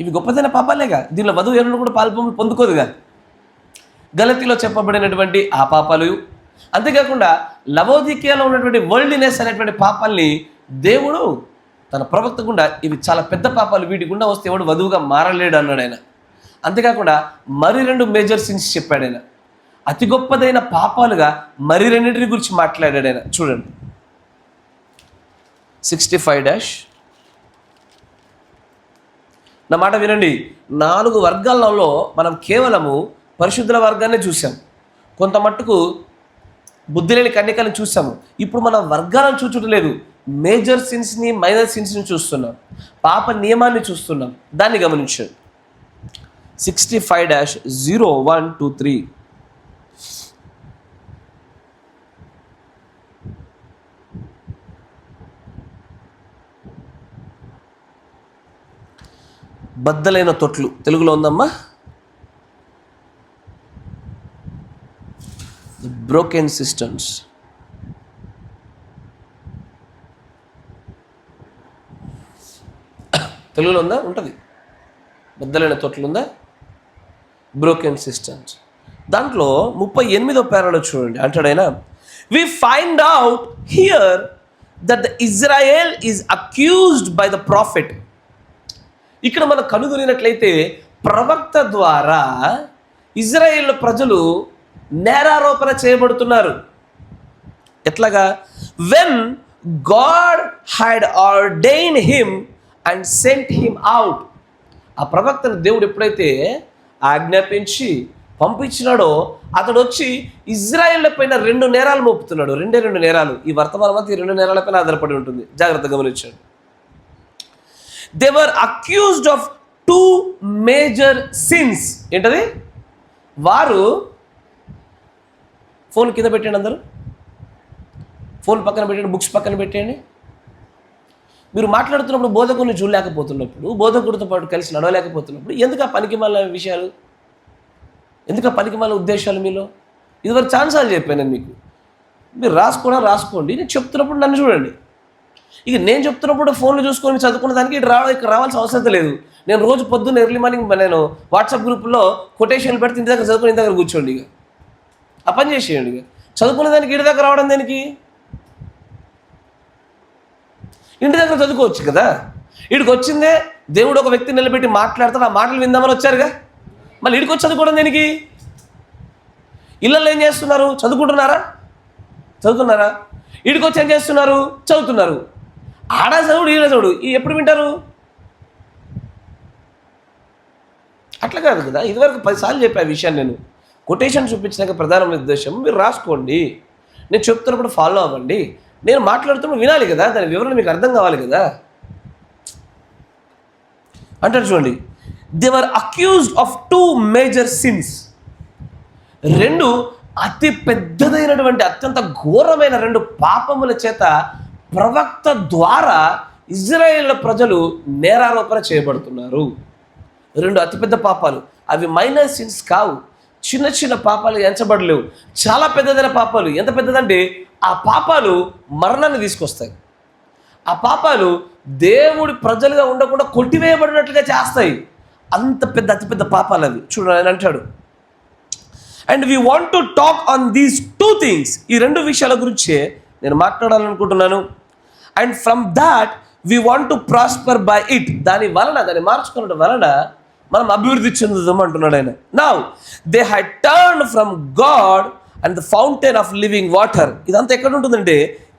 ఇవి గొప్పదైన పాపాలేగా. దీనిలో వధువు ఎవరిని కూడా పాల్పొందు పొందుకోదుగా. గలతీలో చెప్పబడినటువంటి ఆ పాపాలు, అంతేకాకుండా లవోదికీయలో ఉన్నటువంటి వరల్డ్లీనెస్ అనేటువంటి పాపాల్ని దేవుడు తన ప్రవక్త గుండా ఇవి చాలా పెద్ద పాపాలు, వీటి గుండా వస్తే ఎవడు వధువుగా మారలేడు అన్నాడు ఆయన. అంతేకాకుండా మరి 2 మేజర్ సిన్స్ చెప్పాడు ఆయన. అతి గొప్పదైన పాపాలుగా మరి 2 గురించి మాట్లాడాడు ఆయన. చూడండి 65 నా మాట వినండి. 4 వర్గాలలో మనం కేవలము పరిశుద్ధుల వర్గాన్ని చూసాం, కొంత మట్టుకు బుద్ధి లేని కన్యకలను చూసాము. ఇప్పుడు మనం వర్గాలను చూచట్లేదు, మేజర్ సిన్స్ని మైనర్ సిన్స్ని చూస్తున్నాం, పాప నియమాన్ని చూస్తున్నాం. దాన్ని గమనించండి. 65-0123 బద్దలైన తొట్లు తెలుగులో ఉందమ్మా. Broken systems. తెలుగులో ఉందా? ఉంటుంది. బద్దలైన తొట్లు ఉందా? Broken systems. దాంట్లో 38వ పేరాలో చూడండి, అంటాడైనా, we find out here that the Israel is accused by the prophet. ఇక్కడ మనం కనుగొనినట్లయితే ప్రవక్త ద్వారా ఇజ్రాయేల్ ప్రజలు నేరారోపణ చేయబడుతున్నారు. ఎట్లాగా? When God had ordain him and sent him out. ఆ ప్రవక్తను దేవుడు ఎప్పుడైతే ఆజ్ఞాపించి పంపించినాడో అతడు వచ్చి ఇజ్రాయేళ్ల పైన 2 నేరాలు మోపుతున్నాడు. 2 నేరాలు. ఈ వర్తమానం అంతా ఈ 2 నేరాలపైన ఆధారపడి ఉంటుంది. జాగ్రత్తగా గమనించండి. They were accused of 2 major since. ఏంటది? వారు ఫోన్ కింద పెట్టండి, అందరూ ఫోన్ పక్కన పెట్టండి, బుక్స్ పక్కన పెట్టండి. మీరు మాట్లాడుతున్నప్పుడు బోధకుడిని చూడలేకపోతున్నప్పుడు, బోధకుడితో పాటు కలిసి నడవలేకపోతున్నప్పుడు ఎందుకు ఆ పనికిమాల విషయాలు, ఎందుకు ఆ పనికిమాల ఉద్దేశాలు మీలో? ఇదివరకు ఛాన్సాలు చెప్పాను నేను మీకు. మీరు రాసుకోండి. నేను చెప్తున్నప్పుడు నన్ను చూడండి. ఇక నేను చెప్తున్నప్పుడు ఫోన్లు చూసుకొని చదువుకున్న దానికి ఇక్కడ రావాల్సిన అవసరం లేదు. నేను రోజు పొద్దున్న ఎర్లీ మార్నింగ్ నేను వాట్సాప్ గ్రూప్లో కొటేషన్లు పెడితే ఇంటి దగ్గర చదువుకుని ఇంటి దగ్గర కూర్చోండి. ఇక ఆ పని చేసేయండి. ఇక చదువుకునే దానికి ఇంటి దగ్గర రావడం దేనికి? ఇంటి దగ్గర చదువుకోవచ్చు కదా. వీడికి వచ్చిందే దేవుడు ఒక వ్యక్తిని నిలబెట్టి మాట్లాడతాడు, ఆ మాటలు విందామని వచ్చారుగా. మళ్ళీ వీడికి వచ్చి చదువుకోవడం దేనికి? ఇళ్ళల్లో ఏం చేస్తున్నారు? చదువుకుంటున్నారా? వీడికి వచ్చి ఏం చేస్తున్నారు? చదువుతున్నారు. ఆడ చదువుడు, ఈడ చదువుడు. ఎప్పుడు వింటారు? అట్లా కాదు కదా. ఇదివరకు 10 సార్లు చెప్పే ఆ విషయాన్ని నేను కొటేషన్ చూపించినాక ప్రధానమైన ఉద్దేశం మీరు రాసుకోండి. నేను చెప్తున్నప్పుడు ఫాలో అవ్వండి. నేను మాట్లాడుతున్నప్పుడు వినాలి కదా, దాని వివరణ మీకు అర్థం కావాలి కదా అంటారు. చూడండి, they were accused of 2 major since. 2 అతి పెద్దదైనటువంటి అత్యంత ఘోరమైన 2 పాపముల చేత ప్రవక్త ద్వారా ఇజ్రాయేల్ ప్రజలు నేరారోపణ చేయబడుతున్నారు. 2 అతిపెద్ద పాపాలు. అవి మైనర్ సిన్స్ కావు, చిన్న చిన్న పాపాలు ఎంచబడలేవు. చాలా పెద్దదైన పాపాలు. ఎంత పెద్దదంటే ఆ పాపాలు మరణాన్ని తీసుకొస్తాయి. ఆ పాపాలు దేవుడి ప్రజలుగా ఉండకుండా కొట్టివేయబడినట్లుగా చేస్తాయి. అంత అతిపెద్ద పాపాలు అవి. చూడండి, ఆయన అంటాడు, and we want to talk on these 2 things. ఈ 2 విషయాల గురించే నేను మాట్లాడాలనుకుంటున్నాను. And from that we want to prosper by it. దాన్ని మార్చుకోవడం వలన మనం అభివృద్ధి చెందుదాం అంటున్నాడు ఆయన. Now they had turned from God and the fountain of living water. ఇదంతా ఎక్కడ ఉంటుందంటే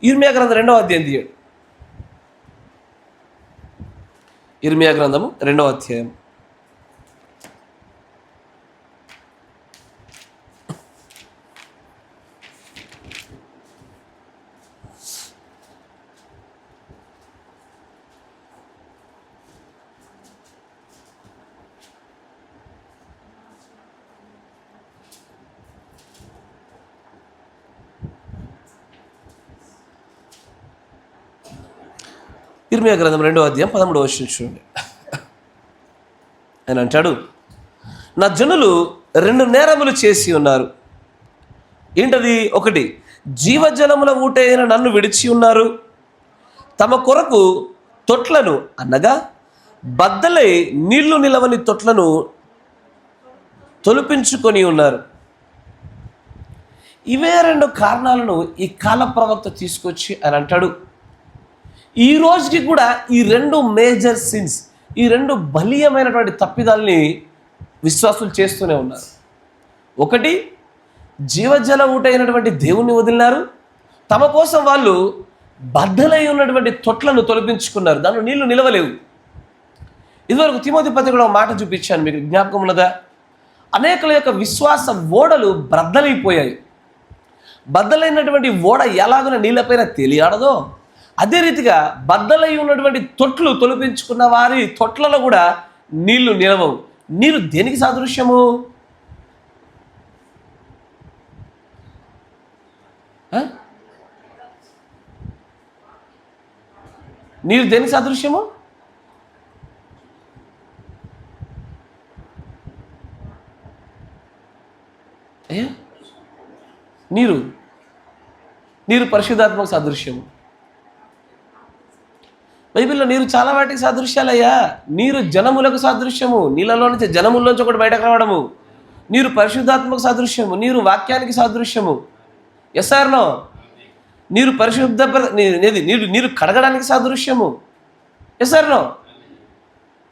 ఇర్మియా గ్రంథం 2వ అధ్యాయం తీయండి. ఇర్మియా గ్రంథము 2వ అధ్యాయం. ఇర్మియా గ్రంథం 2వ అధ్యాయం 13వ వచనం చూడండి. ఆయన అంటాడు, నా జనులు 2 నేరములు చేసి ఉన్నారు. ఏంటది? 1, జీవజలముల ఊటైన నన్ను విడిచి ఉన్నారు. తమ కొరకు తొట్లను, అనగా బద్దలై నీళ్లు నిలవని తొట్లను తొలిపించుకొని ఉన్నారు. ఇవే 2 కారణాలను ఈ కాల ప్రవక్త తీసుకొచ్చి ఆయన అంటాడు, ఈ రోజుకి కూడా ఈ 2 మేజర్ సిన్స్, ఈ 2 బలీయమైనటువంటి తప్పిదాల్ని విశ్వాసులు చేస్తూనే ఉన్నారు. 1, జీవజల ఊటైనటువంటి దేవుణ్ణి వదిలినారు. తమ కోసం వాళ్ళు బద్దలై ఉన్నటువంటి తొట్లను తొలగించుకున్నారు. దానిలో నీళ్లు నిలవలేవు. ఇదివరకు తిమోతి పత్రికలో మాట చూపించాను, మీకు జ్ఞాపకం ఉన్నదా? అనేకుల యొక్క విశ్వాస ఓడలు బద్దలైపోయాయి. బద్దలైనటువంటి ఓడ ఎలాగున నీళ్ళపైన తేలియాడదో అదే రీతిగా బద్దలై ఉన్నటువంటి తొట్లు తొలిపించుకున్న వారి తొట్లలో కూడా నీళ్లు నిలవవు. నీరు దేనికి సాదృశ్యము? నీరు దేనికి సాదృశ్యము? నీరు పరిశుద్ధాత్మకు సాదృశ్యము. బైబిల్లో నీరు చాలా వాటికి సాదృశ్యాలయ్యా. నీరు జనములకు సాదృశ్యము. నీళ్ళలో నుంచి జనముల్లోంచి ఒకటి బయటకు రావడము. నీరు పరిశుద్ధాత్మకు సాదృశ్యము. నీరు వాక్యానికి సాదృశ్యము. Yes or no? నీరు నీరు కడగడానికి సాదృశ్యము. Yes or no?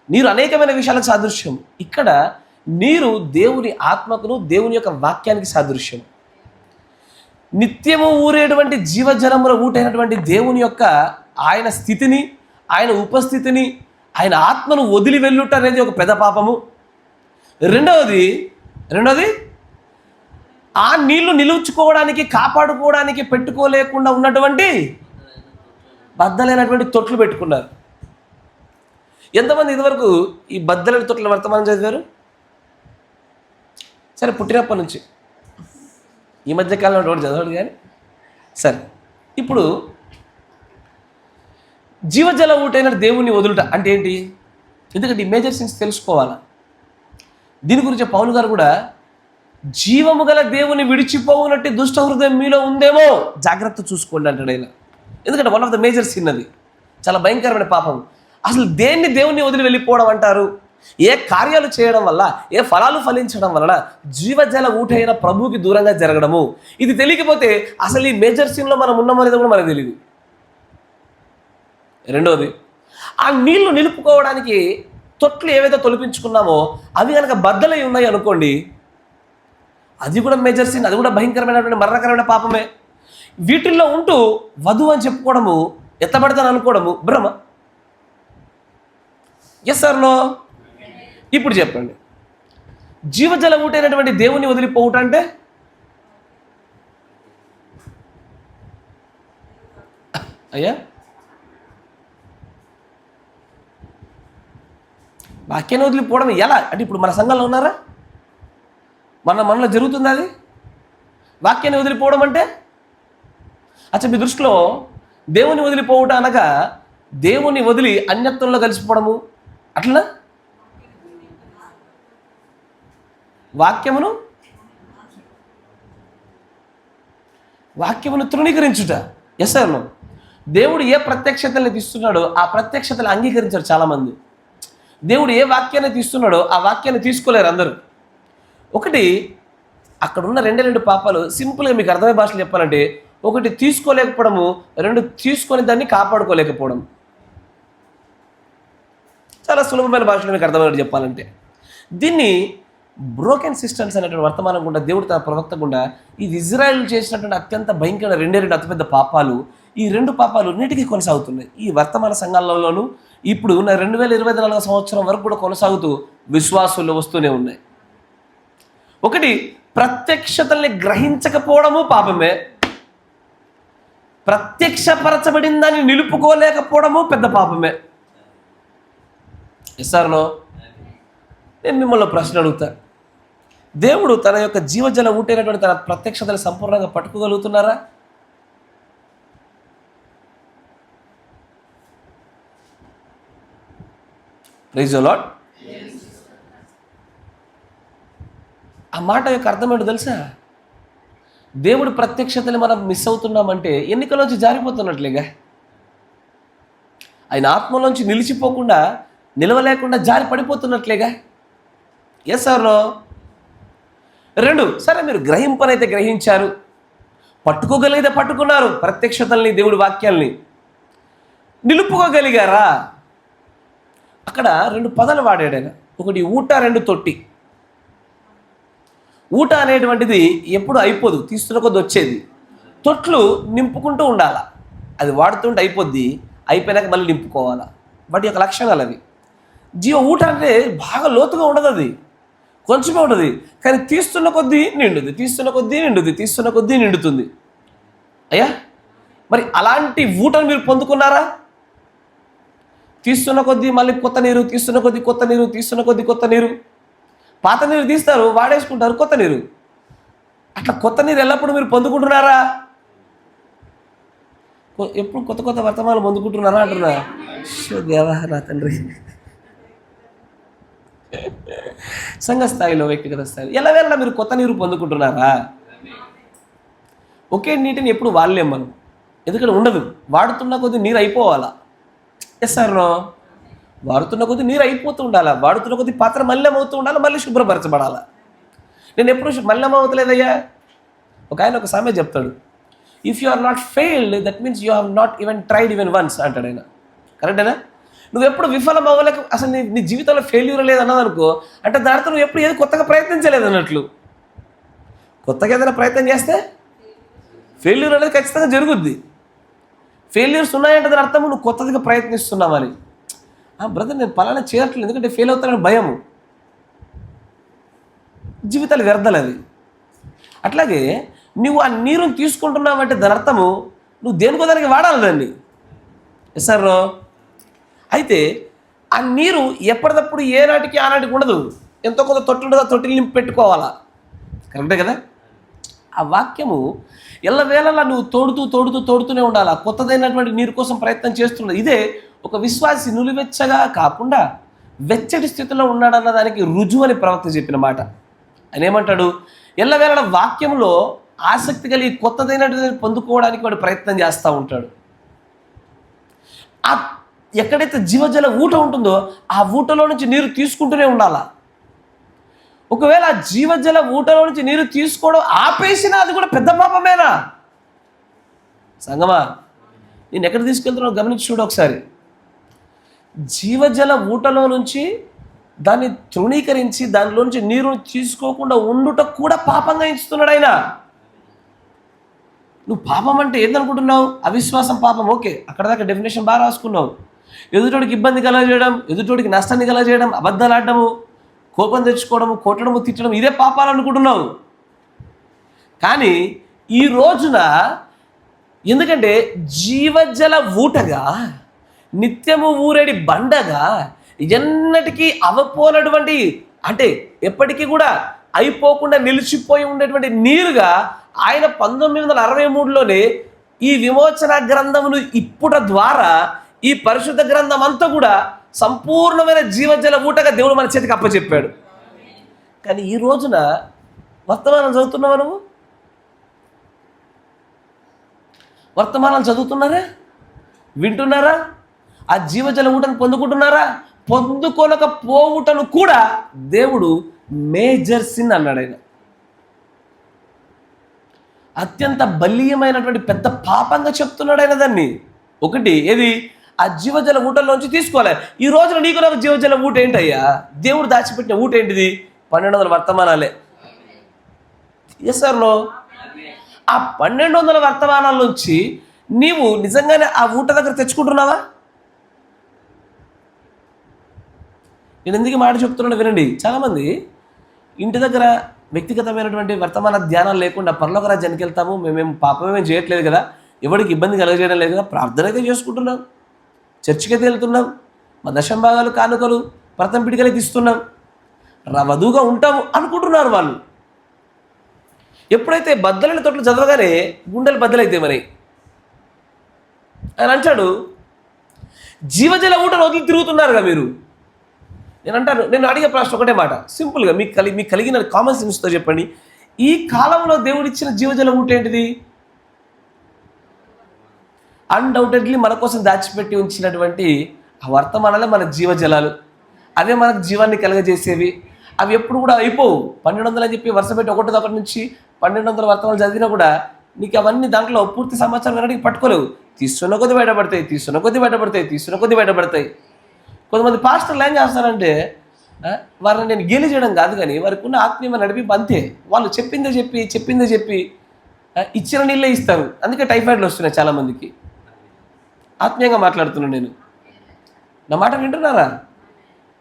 నీరు అనేకమైన విషయాలకు సాదృశ్యం. ఇక్కడ నీరు దేవుని ఆత్మకును దేవుని యొక్క వాక్యానికి సాదృశ్యం. నిత్యము ఊరేటువంటి జీవజలముల ఊటైనటువంటి దేవుని యొక్క ఆయన స్థితిని, ఆయన ఉపస్థితిని, ఆయన ఆత్మను వదిలి వెళ్ళుట అనేది ఒక పెద్ద పాపము. రెండవది ఆ నీళ్లు నిలుచుకోవడానికి, కాపాడుకోవడానికి పెట్టుకోలేకుండా ఉన్నటువంటి బద్దలైనటువంటి తొట్లు పెట్టుకున్నారు. ఎంతమంది ఇదివరకు ఈ బద్దలైన తొట్ల వర్తమానం చదివారు? సరే, పుట్టినప్పటి నుంచి, ఈ మధ్యకాలంలో ఒకటి చదవడు కానీ సరే. ఇప్పుడు జీవజల ఊటైన దేవుణ్ణి వదులుట అంటే ఏంటి? ఎందుకంటే ఈ మేజర్ థింగ్స్ తెలుసుకోవాలా. దీని గురించి పౌలు గారు కూడా జీవము గల దేవుని విడిచిపోవునట్టు దుష్ట హృదయం మీలో ఉందేమో జాగ్రత్త చూసుకోండి అంటాడు ఆయన. ఎందుకంటే one of the major sin అది, చాలా భయంకరమైన పాపం. అసలు దేన్ని దేవుణ్ణి వదిలి వెళ్ళిపోవడం అంటారు? ఏ కార్యాలు చేయడం వల్ల, ఏ ఫలాలు ఫలించడం వలన జీవజల ఊటైన ప్రభువుకి దూరంగా జరగడము. ఇది తెలియకపోతే అసలు ఈ మేజర్ సిన్లో మనం ఉన్నామనేది కూడా మనకు తెలియదు. రెండవది, ఆ నీళ్లు నిలుపుకోవడానికి తొట్లు ఏవైతే తొలిపించుకున్నామో అవి కనుక బద్దలై ఉన్నాయి అనుకోండి, అది కూడా మేజర్ సిన్, అది కూడా భయంకరమైనటువంటి మరణకరమైన పాపమే. వీటిల్లో ఉంటూ వధువు అని చెప్పుకోవడము, ఎత్తబడతాను అనుకోవడము భ్రమ. Yes or no? ఇప్పుడు చెప్పండి, జీవజల ఊటైనటువంటి దేవుని వదిలిపోవుట అంటే అయ్యా వాక్యాన్ని వదిలిపోవడం ఎలా అంటే? ఇప్పుడు మన సంఘంలో ఉన్నారా? మనలో జరుగుతుంది అది. వాక్యాన్ని వదిలిపోవడం అంటే అచ్చా, మీ దృష్టిలో దేవుని వదిలిపోవటం అనగా దేవుని వదిలి అన్యత్వంలో కలిసిపోవడము అట్లా? వాక్యమును తృణీకరించుట. Yes or no? దేవుడు ఏ ప్రత్యక్షతల్ని తీస్తున్నాడో ఆ ప్రత్యక్షతలు అంగీకరించారు చాలామంది. దేవుడు ఏ వాక్యాన్ని తీస్తున్నాడో ఆ వాక్యాన్ని తీసుకోలేరు అందరూ. ఒకటి, అక్కడ ఉన్న రెండు పాపాలు సింపుల్గా మీకు అర్థమయ్యే భాషలో చెప్పాలంటే, ఒకటి తీసుకోలేకపోవడము, రెండు తీసుకొని దాన్ని కాపాడుకోలేకపోవడం. చాలా సులభమైన భాషలో మీకు అర్థమైనట్టు చెప్పాలంటే, దీన్ని బ్రోకెన్ సిస్టమ్స్ అనేటువంటి వర్తమానం గుండా దేవుడు తన ప్రవక్త గుండా ఇది ఇజ్రాయెల్ చేసినటువంటి అత్యంత భయంకర రెండు అతిపెద్ద పాపాలు, ఈ రెండు పాపాలు నేటికి కొనసాగుతున్నాయి ఈ వర్తమాన సంఘాలలోనూ. ఇప్పుడు ఉన్న 2024 సంవత్సరం వరకు కూడా కొనసాగుతూ విశ్వాసులు వస్తూనే ఉన్నాయి. ఒకటి, ప్రత్యక్షతల్ని గ్రహించకపోవడము పాపమే. ప్రత్యక్షపరచబడిందని నిలుపుకోలేకపోవడము పెద్ద పాపమే. Yes or no? నేను మిమ్మల్ని ప్రశ్న అడుగుతా, దేవుడు తన యొక్క జీవజల ఊటైనటువంటి తన ప్రత్యక్షతను సంపూర్ణంగా పట్టుకోగలుగుతున్నారా? Praise the lord. ఆ మాట యొక్క అర్థం ఏంటో తెలుసా? దేవుడి ప్రత్యక్షతని మనం మిస్ అవుతున్నామంటే ఎన్నికలోంచి జారిపోతున్నట్లేగా. ఆయన ఆత్మలోంచి నిలిచిపోకుండా, నిలవలేకుండా జారి పడిపోతున్నట్లేగా. Yes or no? రెండు, సరే మీరు గ్రహింపనైతే గ్రహించారు, పట్టుకోగలిగితే పట్టుకున్నారు ప్రత్యక్షతల్ని, దేవుడి వాక్యాల్ని, నిలుపుకోగలిగారా? అక్కడ రెండు పదాలు వాడాడు ఆయన. ఒకటి ఊట, రెండు తొట్టి. ఊట అనేటువంటిది ఎప్పుడు అయిపోదు, తీస్తున్న కొద్ది వచ్చేది. తొట్లు నింపుకుంటూ ఉండాలా, అది వాడుతుంటే అయిపోద్ది, అయిపోయినాక మళ్ళీ నింపుకోవాలా. వాటి యొక్క లక్షణాలు అవి. ఊట అంటే బాగా లోతుగా ఉండదు, అది కొంచెమే ఉంటుంది, కానీ తీస్తున్న కొద్దీ నిండుది, తీస్తున్న కొద్దీ నిండుది, తీస్తున్న కొద్దీ నిండుతుంది. అయ్యా, మరి అలాంటి ఊటను మీరు పొందుకున్నారా? తీస్తున్న కొద్దీ మళ్ళీ కొత్త నీరు, తీస్తున్న కొద్దీ కొత్త నీరు, తీస్తున్న కొద్దీ కొత్త నీరు. పాత నీరు తీస్తారు, వాడేసుకుంటారు కొత్త నీరు. అట్లా కొత్త నీరు ఎల్లప్పుడూ మీరు పొందుకుంటున్నారా? ఎప్పుడు కొత్త కొత్త వర్తమానాలు పొందుకుంటున్నారా అంటున్నా? దేవా నా తండ్రి. సంఘ స్థాయిలో, వ్యక్తిగత స్థాయిలో ఎలాగైనా మీరు కొత్త నీరు పొందుకుంటున్నారా? ఒకే నీటిని ఎప్పుడు వాడలేం మనం, ఎందుకంటే ఉండదు. వాడుతున్న కొద్దీ నీరు అయిపోవాలా. Yes or no? వాడుతున్న కొద్దీ నీరు అయిపోతూ ఉండాలా, వాడుతున్న కొద్దీ పాత్ర మల్లెం అవుతూ ఉండాలి, మళ్ళీ శుభ్రపరచబడాలా. నేను ఎప్పుడు మల్లెం అవుతలేదయ్యా. ఒక ఆయన ఒక సామెత చెప్తాడు, if you are not failed that means you have not even tried even once అంటాడు ఆయన. కరెక్టేనా? నువ్వు ఎప్పుడు విఫలం అవ్వలేక అసలు నీ జీవితంలో ఫెయిల్యూర్ లేదన్నది అనుకో, అంటే దాంతో నువ్వు ఎప్పుడు ఏది కొత్తగా ప్రయత్నించలేదు అన్నట్లు. కొత్తగా ఏదైనా ప్రయత్నం చేస్తే ఫెయిల్యూర్ అనేది ఖచ్చితంగా జరుగుద్ది. ఫెయిల్యూర్స్ ఉన్నాయంటే దాని అర్థం నువ్వు కొత్తదిగా ప్రయత్నిస్తున్నావని. బ్రదర్ నేను పలానా చేయట్లేదు ఎందుకంటే ఫెయిల్ అవుతానని భయము. జీవితాలు వ్యర్థాలు అవి. అట్లాగే నువ్వు ఆ నీరుని తీసుకుంటున్నావంటే దాని అర్థము నువ్వు దేనికో దానికి వాడాలి దాన్ని. సార్ అయితే ఆ నీరు ఎప్పటికప్పుడు ఏనాటికి ఆనాటికి ఉండదు. ఎంతో కొంత తొట్టి ఉండదు, ఆ తొట్టిని నింపి పెట్టుకోవాలా. కరెక్టే కదా? ఆ వాక్యము ఎల్లవేళలా నువ్వు తోడుతూనే ఉండాలి. కొత్తదైనటువంటి నీరు కోసం ప్రయత్నం చేస్తున్నది. ఇదే ఒక విశ్వాసి నులివెచ్చగా కాకుండా వెచ్చటి స్థితిలో ఉన్నాడన్న దానికి రుజువు అని ప్రవక్త చెప్పిన మాట. ఆయన ఏమంటాడు? ఎల్లవేళ వాక్యంలో ఆసక్తి కలిగి కొత్తదైనటువంటి పొందుకోవడానికి వాడు ప్రయత్నం చేస్తూ ఉంటాడు. ఆ ఎక్కడైతే జీవజల ఊట ఉంటుందో ఆ ఊటలో నుంచి నీరు తీసుకుంటూనే ఉండాలా. ఒకవేళ ఆ జీవజల ఊటలో నుంచి నీరు తీసుకోవడం ఆపేసినా అది కూడా పెద్ద పాపమేనా? సంగమా, నేను ఎక్కడ తీసుకెళ్తున్నావు గమనించి చూడు ఒకసారి. జీవజల ఊటలో నుంచి దాన్ని తృణీకరించి దానిలో నుంచి నీరుని తీసుకోకుండా ఉండుట కూడా పాపంగా ఎంచుతున్నాడు ఆయన. నువ్వు పాపం అంటే ఏందనుకుంటున్నావు? అవిశ్వాసం పాపం. ఓకే, అక్కడ దాకా డెఫినేషన్ బాగా రాసుకున్నావు. ఎదుటోడికి ఇబ్బంది కలగజేయడం, ఎదుటోడికి నష్టాన్ని కలగజేయడం, అబద్ధాలు ఆడడము, కోపం తెచ్చుకోవడము, కొట్టడము, తిట్టడం, ఇదే పాపాలు అనుకుంటున్నావు. కానీ ఈ రోజున ఎందుకంటే జీవజల ఊటగా, నిత్యము ఊరేడి బండగా, ఎన్నటికీ అవపోనటువంటి అంటే ఎప్పటికీ కూడా అయిపోకుండా నిలిచిపోయి ఉండేటువంటి నీరుగా ఆయన 1963లోనే ఈ విమోచన గ్రంథమును ఇప్పుట ద్వారా ఈ పరిశుద్ధ గ్రంథం అంతా కూడా సంపూర్ణమైన జీవజల ఊటగా దేవుడు మన చేతికి అప్పచెప్పాడు. కానీ ఈ రోజున వర్తమానం చదువుతున్నావా? నువ్వు వర్తమానాలు చదువుతున్నారా? వింటున్నారా? ఆ జీవజల ఊటను పొందుకుంటున్నారా? పొందుకోలేకపోవుటను కూడా దేవుడు మేజర్ సిన్ అన్నాడు. ఆయన అత్యంత బలీయమైనటువంటి పెద్ద పాపంగా చెప్తున్నాడు ఆయన దాన్ని. ఒకటి ఏది? ఆ జీవజల ఊటల్లోంచి తీసుకోవాలి. ఈ రోజున నీకు నాకు జీవజల ఊట ఏంటయ్యా? దేవుడు దాచిపెట్టిన ఊట ఏంటిది? 1200 వర్తమానాలే. Yes or no? ఆ 1200 వర్తమానాల నుంచి నీవు నిజంగానే ఆ ఊట దగ్గర తెచ్చుకుంటున్నావా? నేను ఎందుకు మాట చెప్తున్నాను వినండి. చాలామంది ఇంటి దగ్గర వ్యక్తిగతమైనటువంటి వర్తమాన ధ్యానాలు లేకుండా పరలోక రాజ్యానికి వెళ్తాము, మేమేం పాపమేం చేయట్లేదు కదా, ఎవరికి ఇబ్బంది కలగజేయడం లేదు కదా, ప్రార్థన అయితే చేసుకుంటున్నాం, చర్చికి అయితే వెళ్తున్నాం, మా దశంభాగాలు కానుకలు ప్రథమ పిడికలే తీస్తున్నాం, వధువుగా ఉంటాము అనుకుంటున్నారు వాళ్ళు. ఎప్పుడైతే బద్దలైన తోటలు చదవగానే గుండెలు బద్దలైతే మరి ఆయన అంటాడు, జీవజల ఊటను వదిలి తిరుగుతున్నారుగా మీరు. నేను అడిగే ప్రశ్న ఒకటే మాట, సింపుల్గా మీకు కలిగిన కామన్ సెన్స్తో చెప్పండి. ఈ కాలంలో దేవుడిచ్చిన జీవజల ఊట ఏంటిది? అన్డౌటెడ్లీ మన కోసం దాచిపెట్టి ఉంచినటువంటి ఆ వర్తమానాలే మన జీవజలాలు. అవే మనకు జీవాన్ని కలగజేసేవి. అవి ఎప్పుడు కూడా అయిపోవు. 1200 అని చెప్పి వరుస పెట్టి ఒకటి నుంచి 1200 వర్తమానాలు చదివినా కూడా నీకు అవన్నీ దాంట్లో పూర్తి సమాచారం వినడానికి పట్టుకోలేవు. తీసుకున్న కొద్ది బయటపడతాయి. కొంతమంది పాస్టర్లు ఏం చేస్తారంటే వారిని నేను గేలి చేయడం కాదు, కానీ వారికి ఉన్న ఆత్మీయ నడిపి అంతే. వాళ్ళు చెప్పిందే చెప్పి ఇచ్చిన నీళ్ళే ఇస్తారు. అందుకే టైఫాయిడ్లు వస్తున్నాయి చాలామందికి. ఆత్మీయంగా మాట్లాడుతున్నాను నేను. నా మాట వింటున్నారా?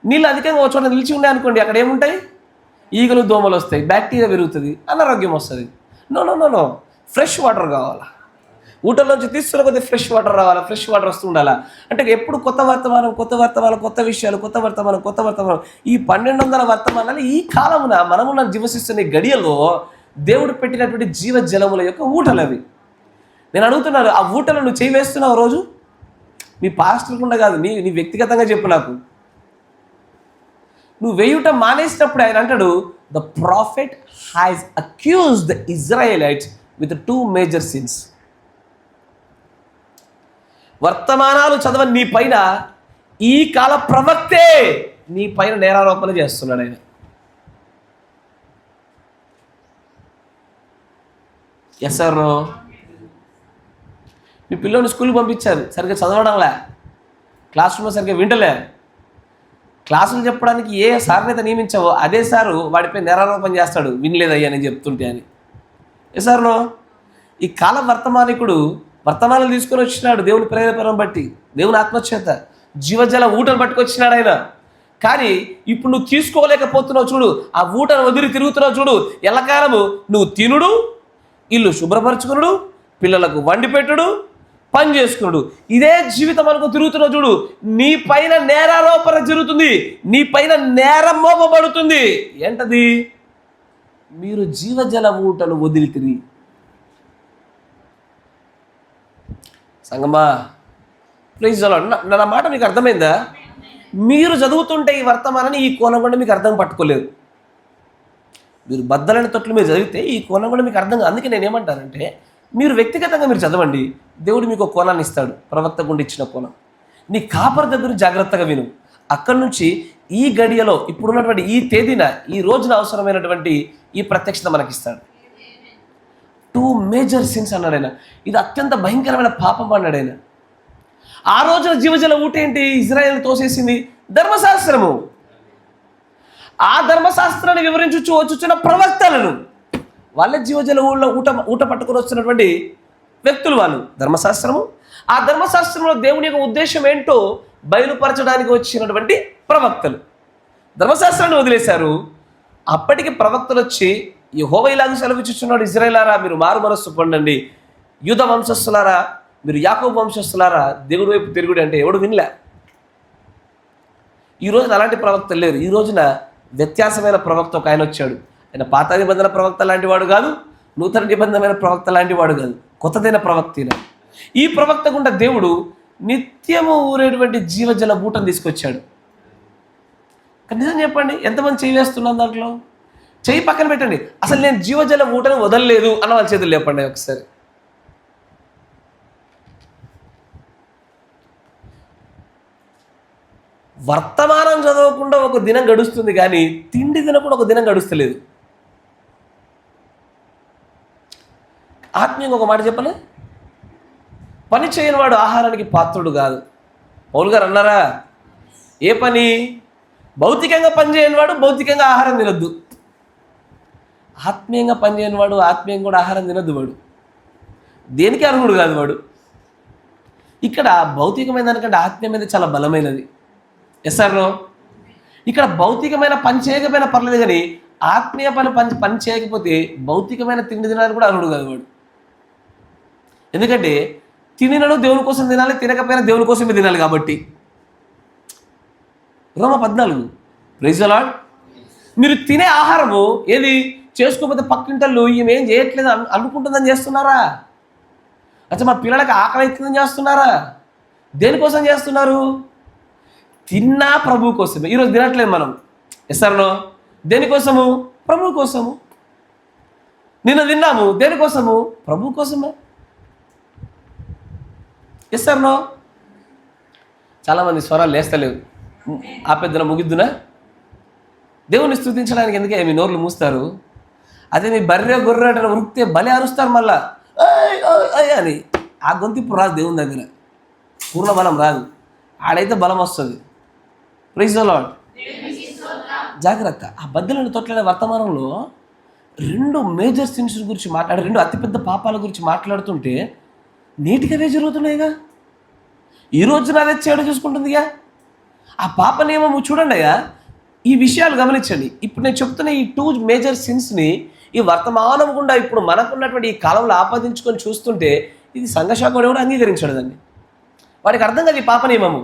నీళ్ళు అధికంగా ఒక చోట నిలిచి ఉన్నాయి అనుకోండి, అక్కడ ఏముంటాయి? ఈగలు, దోమలు వస్తాయి, బ్యాక్టీరియా పెరుగుతుంది, అనారోగ్యం వస్తుంది. నో, ఫ్రెష్ వాటర్ కావాలా. ఊటలోంచి తీసుకున్న కొద్దిగా ఫ్రెష్ వాటర్ రావాలా, ఫ్రెష్ వాటర్ వస్తూ ఉండాలా. అంటే ఎప్పుడు కొత్త వర్తమానం, కొత్త విషయాలు, కొత్త వర్తమానం. ఈ 1200 వర్తమానాలు ఈ కాలమున మనమున్న జీవసిస్తున్న గడియలో దేవుడు పెట్టినటువంటి జీవజలముల యొక్క ఊటలు అవి. నేను అడుగుతున్నాను, ఆ ఊటలు నువ్వు చేయి వేస్తున్నావు రోజు? నీ పాస్టర్కుండా కాదు, నీ వ్యక్తిగతంగా చెప్పు నాకు. నువ్వు వేయుట మానేసినప్పుడు ఆయన అంటాడు, the prophet has accused the Israelites with 2 major since. వర్తమానాలు చదవని నీ పైన ఈ కాల ప్రవక్తే నీ పైన నేరారోపణ చేస్తున్నాడు ఆయన. Yes sir. మీ పిల్లోని స్కూల్కి పంపించారు, సరిగ్గా చదవడంలే, క్లాస్ రూమ్లో సరిగ్గా వింటలే, క్లాసులు చెప్పడానికి ఏ సార్ని అయితే నియమించావో అదే సారు వాడిపై నేరారోపణ చేస్తాడు, వినలేదయ్యా నేను చెప్తుంటే అని. ఏ సార్నో ఈ కాల వర్తమానికుడు వర్తమానాలు తీసుకొని వచ్చినాడు దేవుని ప్రేరేపణ బట్టి, దేవుని ఆత్మచేత జీవజల ఊటను పట్టుకొచ్చినాడు ఆయన. కానీ ఇప్పుడు నువ్వు తీసుకోలేకపోతున్నావు చూడు, ఆ ఊటను వదిలి తిరుగుతున్నావు చూడు. ఎల్లకాలము నువ్వు తినుడు, ఇల్లు శుభ్రపరచుకునుడు, పిల్లలకు వండి పెట్టుడు, పని చేసుకున్నాడు, ఇదే జీవితం అనుకో తిరుగుతున్నావు చూడు. నీ పైన నేరారోపణ జరుగుతుంది, నీ పైన నేరం మోపబడుతుంది. ఏంటది? మీరు జీవజల ఊటను వదిలి తిరిగి. సంగమా ప్లీజ్ నా మాట మీకు అర్థమైందా? మీరు చదువుతుంటే ఈ వర్తమానాన్ని ఈ కోణం కూడా మీకు అర్థం పట్టుకోలేదు. మీరు బద్దలైన తొట్లు మీరు చదివితే ఈ కోణం కూడా మీకు అర్థం. అందుకే నేను ఏమంటానంటే, మీరు వ్యక్తిగతంగా మీరు చదవండి, దేవుడు మీకు ఒక కోణాన్ని ఇస్తాడు, ప్రవక్త గుండా ఇచ్చిన కోణం. నీ కాపరి దగ్గర జాగ్రత్తగా విను. అక్కడి నుంచి ఈ గడియలో ఇప్పుడున్నటువంటి ఈ తేదీన ఈ రోజున అవసరమైనటువంటి ఈ ప్రత్యక్షత మనకిస్తాడు. 2 మేజర్ సిన్స్ అన్నాడు ఆయన. ఇది అత్యంత భయంకరమైన పాపం అన్నాడు ఆయన. ఆ రోజున జీవజల ఊట ఏంటి? ఇజ్రాయేల్ తోసేసింది ధర్మశాస్త్రము. ఆ ధర్మశాస్త్రాన్ని వివరించు వచ్చుచున్న ప్రవక్తలను, వాళ్ళే జీవజల ఊట పట్టుకొని వస్తున్నటువంటి వ్యక్తులు వాళ్ళు. ధర్మశాస్త్రము, ఆ ధర్మశాస్త్రంలో దేవుని యొక్క ఉద్దేశం ఏంటో బయలుపరచడానికి వచ్చినటువంటి ప్రవక్తలు ధర్మశాస్త్రాన్ని వదిలేశారు. అప్పటికి ప్రవక్తలు వచ్చి యెహోవా ఇలాగ సెలవిచ్చుచున్నాడు, ఇశ్రాయేలారా మీరు మారు మనస్సు పొందండి, యూదా వంశస్థులారా మీరు యాకోబు వంశస్థులారా దేవుడి వైపు తిరుగుడు అంటే ఎవడు వినలే. ఈ రోజున అలాంటి ప్రవక్తలు లేరు. ఈ రోజున వ్యత్యాసమైన ప్రవక్త ఒక ఆయన వచ్చాడు. ఆయన పాత నిబంధన ప్రవక్త లాంటి వాడు కాదు, నూతన నిబంధనమైన ప్రవక్త లాంటి వాడు కాదు, కొత్తదైన ప్రవక్త. ఈ ప్రవక్త గుండా దేవుడు నిత్యము ఊరేటువంటి జీవజల బూటను తీసుకొచ్చాడు. నిజం చెప్పండి, ఎంతమంది చేయి వేస్తున్నాం దాంట్లో? చెయ్యి పక్కన పెట్టండి, అసలు నేను జీవజల ఊటను వదలలేదు అన్న వాళ్ళ చేతులు లేపండి ఒకసారి. వర్తమానం చదవకుండా ఒక దినం గడుస్తుంది, కానీ తిండి తినకుండా ఒక దినం గడుస్తలేదు. ఆత్మీయంగా ఒక మాట చెప్పలే, పని చేయని వాడు ఆహారానికి పాత్రుడు కాదు. పౌలు గారు అన్నారా? ఏ పని? భౌతికంగా పని చేయని వాడు భౌతికంగా ఆహారం తినొద్దు, ఆత్మీయంగా పని చేయని వాడు ఆత్మీయంగా కూడా ఆహారం తినొద్దు. వాడు దేనికి అర్హుడు కాదు వాడు. ఇక్కడ భౌతికమైన దానికంటే ఆత్మీయమైనది చాలా బలమైనది. ఎస్ఆర్నో? ఇక్కడ భౌతికమైన పని చేయకపోయినా పర్లేదు, కానీ ఆత్మీయ పని చేయకపోతే భౌతికమైన తిండి తినడానికి కూడా అర్హుడు కాదు వాడు. ఎందుకంటే తినను దేవుని కోసం తినాలి, తినకపోయినా దేవుని కోసమే తినాలి. కాబట్టి రోమా 14 ప్రైజ్ ది లార్డ్. మీరు తినే ఆహారము ఏది చేసుకోకపోతే పక్కింటళ్ళు ఈమె ఏం చేయట్లేదు అనుకుంటుందని చేస్తున్నారా? అచ్చా మా పిల్లలకి ఆకలి అవుతుందని చేస్తున్నారా? దేనికోసం చేస్తున్నారు? తిన్నా ప్రభు కోసమే. ఈరోజు తినట్లేదు మనం. ఎస్ఆర్నో? దేనికోసము? ప్రభు కోసము. నిన్న తిన్నాము దేనికోసము? ప్రభు కోసమే. ఎస్ఆర్నో? చాలామంది స్వరాలు లేస్తలేవు. ఆపేద్దున ముగిద్దునా? దేవుని స్తుతించడానికి ఎందుకే మీ నోర్లు మూస్తారు? అదే మీ బర్రె గొర్రె ఉరికితే బలి అరుస్తారు మళ్ళా అని. ఆ గొంతు ఇప్పుడు రాదు దేవుని దగ్గర, పూర్ణ బలం రాదు. ఆడైతే బలం వస్తుంది. Praise the Lord. జాగ్రత్త. ఆ బద్దలను తొట్లనే వర్తమానంలో 2 మేజర్ సిన్స్ గురించి మాట్లాడే, 2 అతిపెద్ద పాపాల గురించి మాట్లాడుతుంటే నీటికవే జరుగుతున్నాయిగా. ఈ రోజున అదే చేడు చూసుకుంటుందిగా. ఆ పాప నియమము చూడండి అయ్యా, ఈ విషయాలు గమనించండి. ఇప్పుడు నేను చెప్తున్న ఈ 2 మేజర్ సిన్స్ని ఈ వర్తమానం గుండా ఇప్పుడు మనకున్నటువంటి ఈ కాలంలో ఆపాదించుకొని చూస్తుంటే ఇది సంఘశాఖడు కూడా అంగీకరించాడు దాన్ని. వాడికి అర్థం కాదు ఈ పాప నియమము.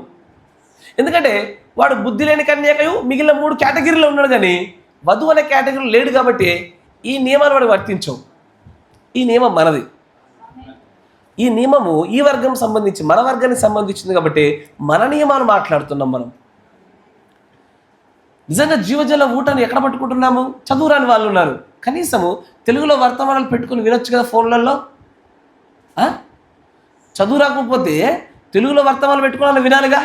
ఎందుకంటే వాడు బుద్ధి లేని కన్యకయు మిగిలిన 3 కేటగిరీలో ఉన్నాడు, కానీ వధువు అనే కేటగిరీలో లేడు. కాబట్టి ఈ నియమాలు వాడికి వర్తించవు. ఈ నియమం మనది. ఈ నియమము ఈ వర్గం సంబంధించి మన వర్గానికి సంబంధించింది. కాబట్టి మన నియమాలు మాట్లాడుతున్నాం మనం. నిజంగా జీవజల ఊటను ఎక్కడ పట్టుకుంటున్నాము? చదువురాని వాళ్ళు ఉన్నారు, కనీసము తెలుగులో వర్తమానాలు పెట్టుకుని వినొచ్చు కదా ఫోన్లలో. చదువు రాకపోతే తెలుగులో వర్తమానాలు పెట్టుకోవాలని వినాలిగా.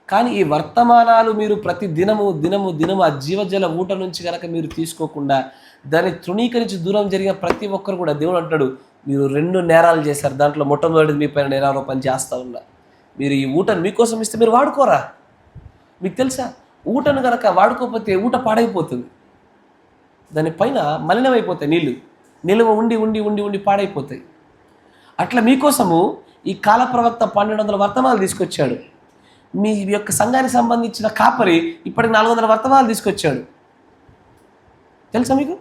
కానీ ఈ వర్తమానాలు మీరు ప్రతి దినము ఆ జీవజల ఊట నుంచి కనుక మీరు తీసుకోకుండా దాన్ని తృణీకరించి దూరం జరిగిన ప్రతి ఒక్కరు కూడా దేవుడు అంటాడు మీరు 2 నేరాలు చేశారు. దాంట్లో మొట్టమొదటిది మీ పైన నేరారోపణ చేస్తూ ఉన్నా. మీరు ఈ ఊటను మీకోసం ఇస్తే మీరు వాడుకోరా? మీకు తెలుసా, ఊటను కనుక వాడుకోకపోతే ఊట పాడైపోతుంది. దానిపైన మలినమైపోతాయి నీళ్ళు, నిలువ ఉండి ఉండి ఉండి ఉండి పాడైపోతాయి. అట్లా మీకోసము ఈ కాల ప్రవక్త 1200 వర్తమానాలు తీసుకొచ్చాడు. మీ యొక్క సంఘానికి సంబంధించిన కాపరి ఇప్పటికి 400 వర్తమానాలు తీసుకొచ్చాడు. తెలుసా మీకు?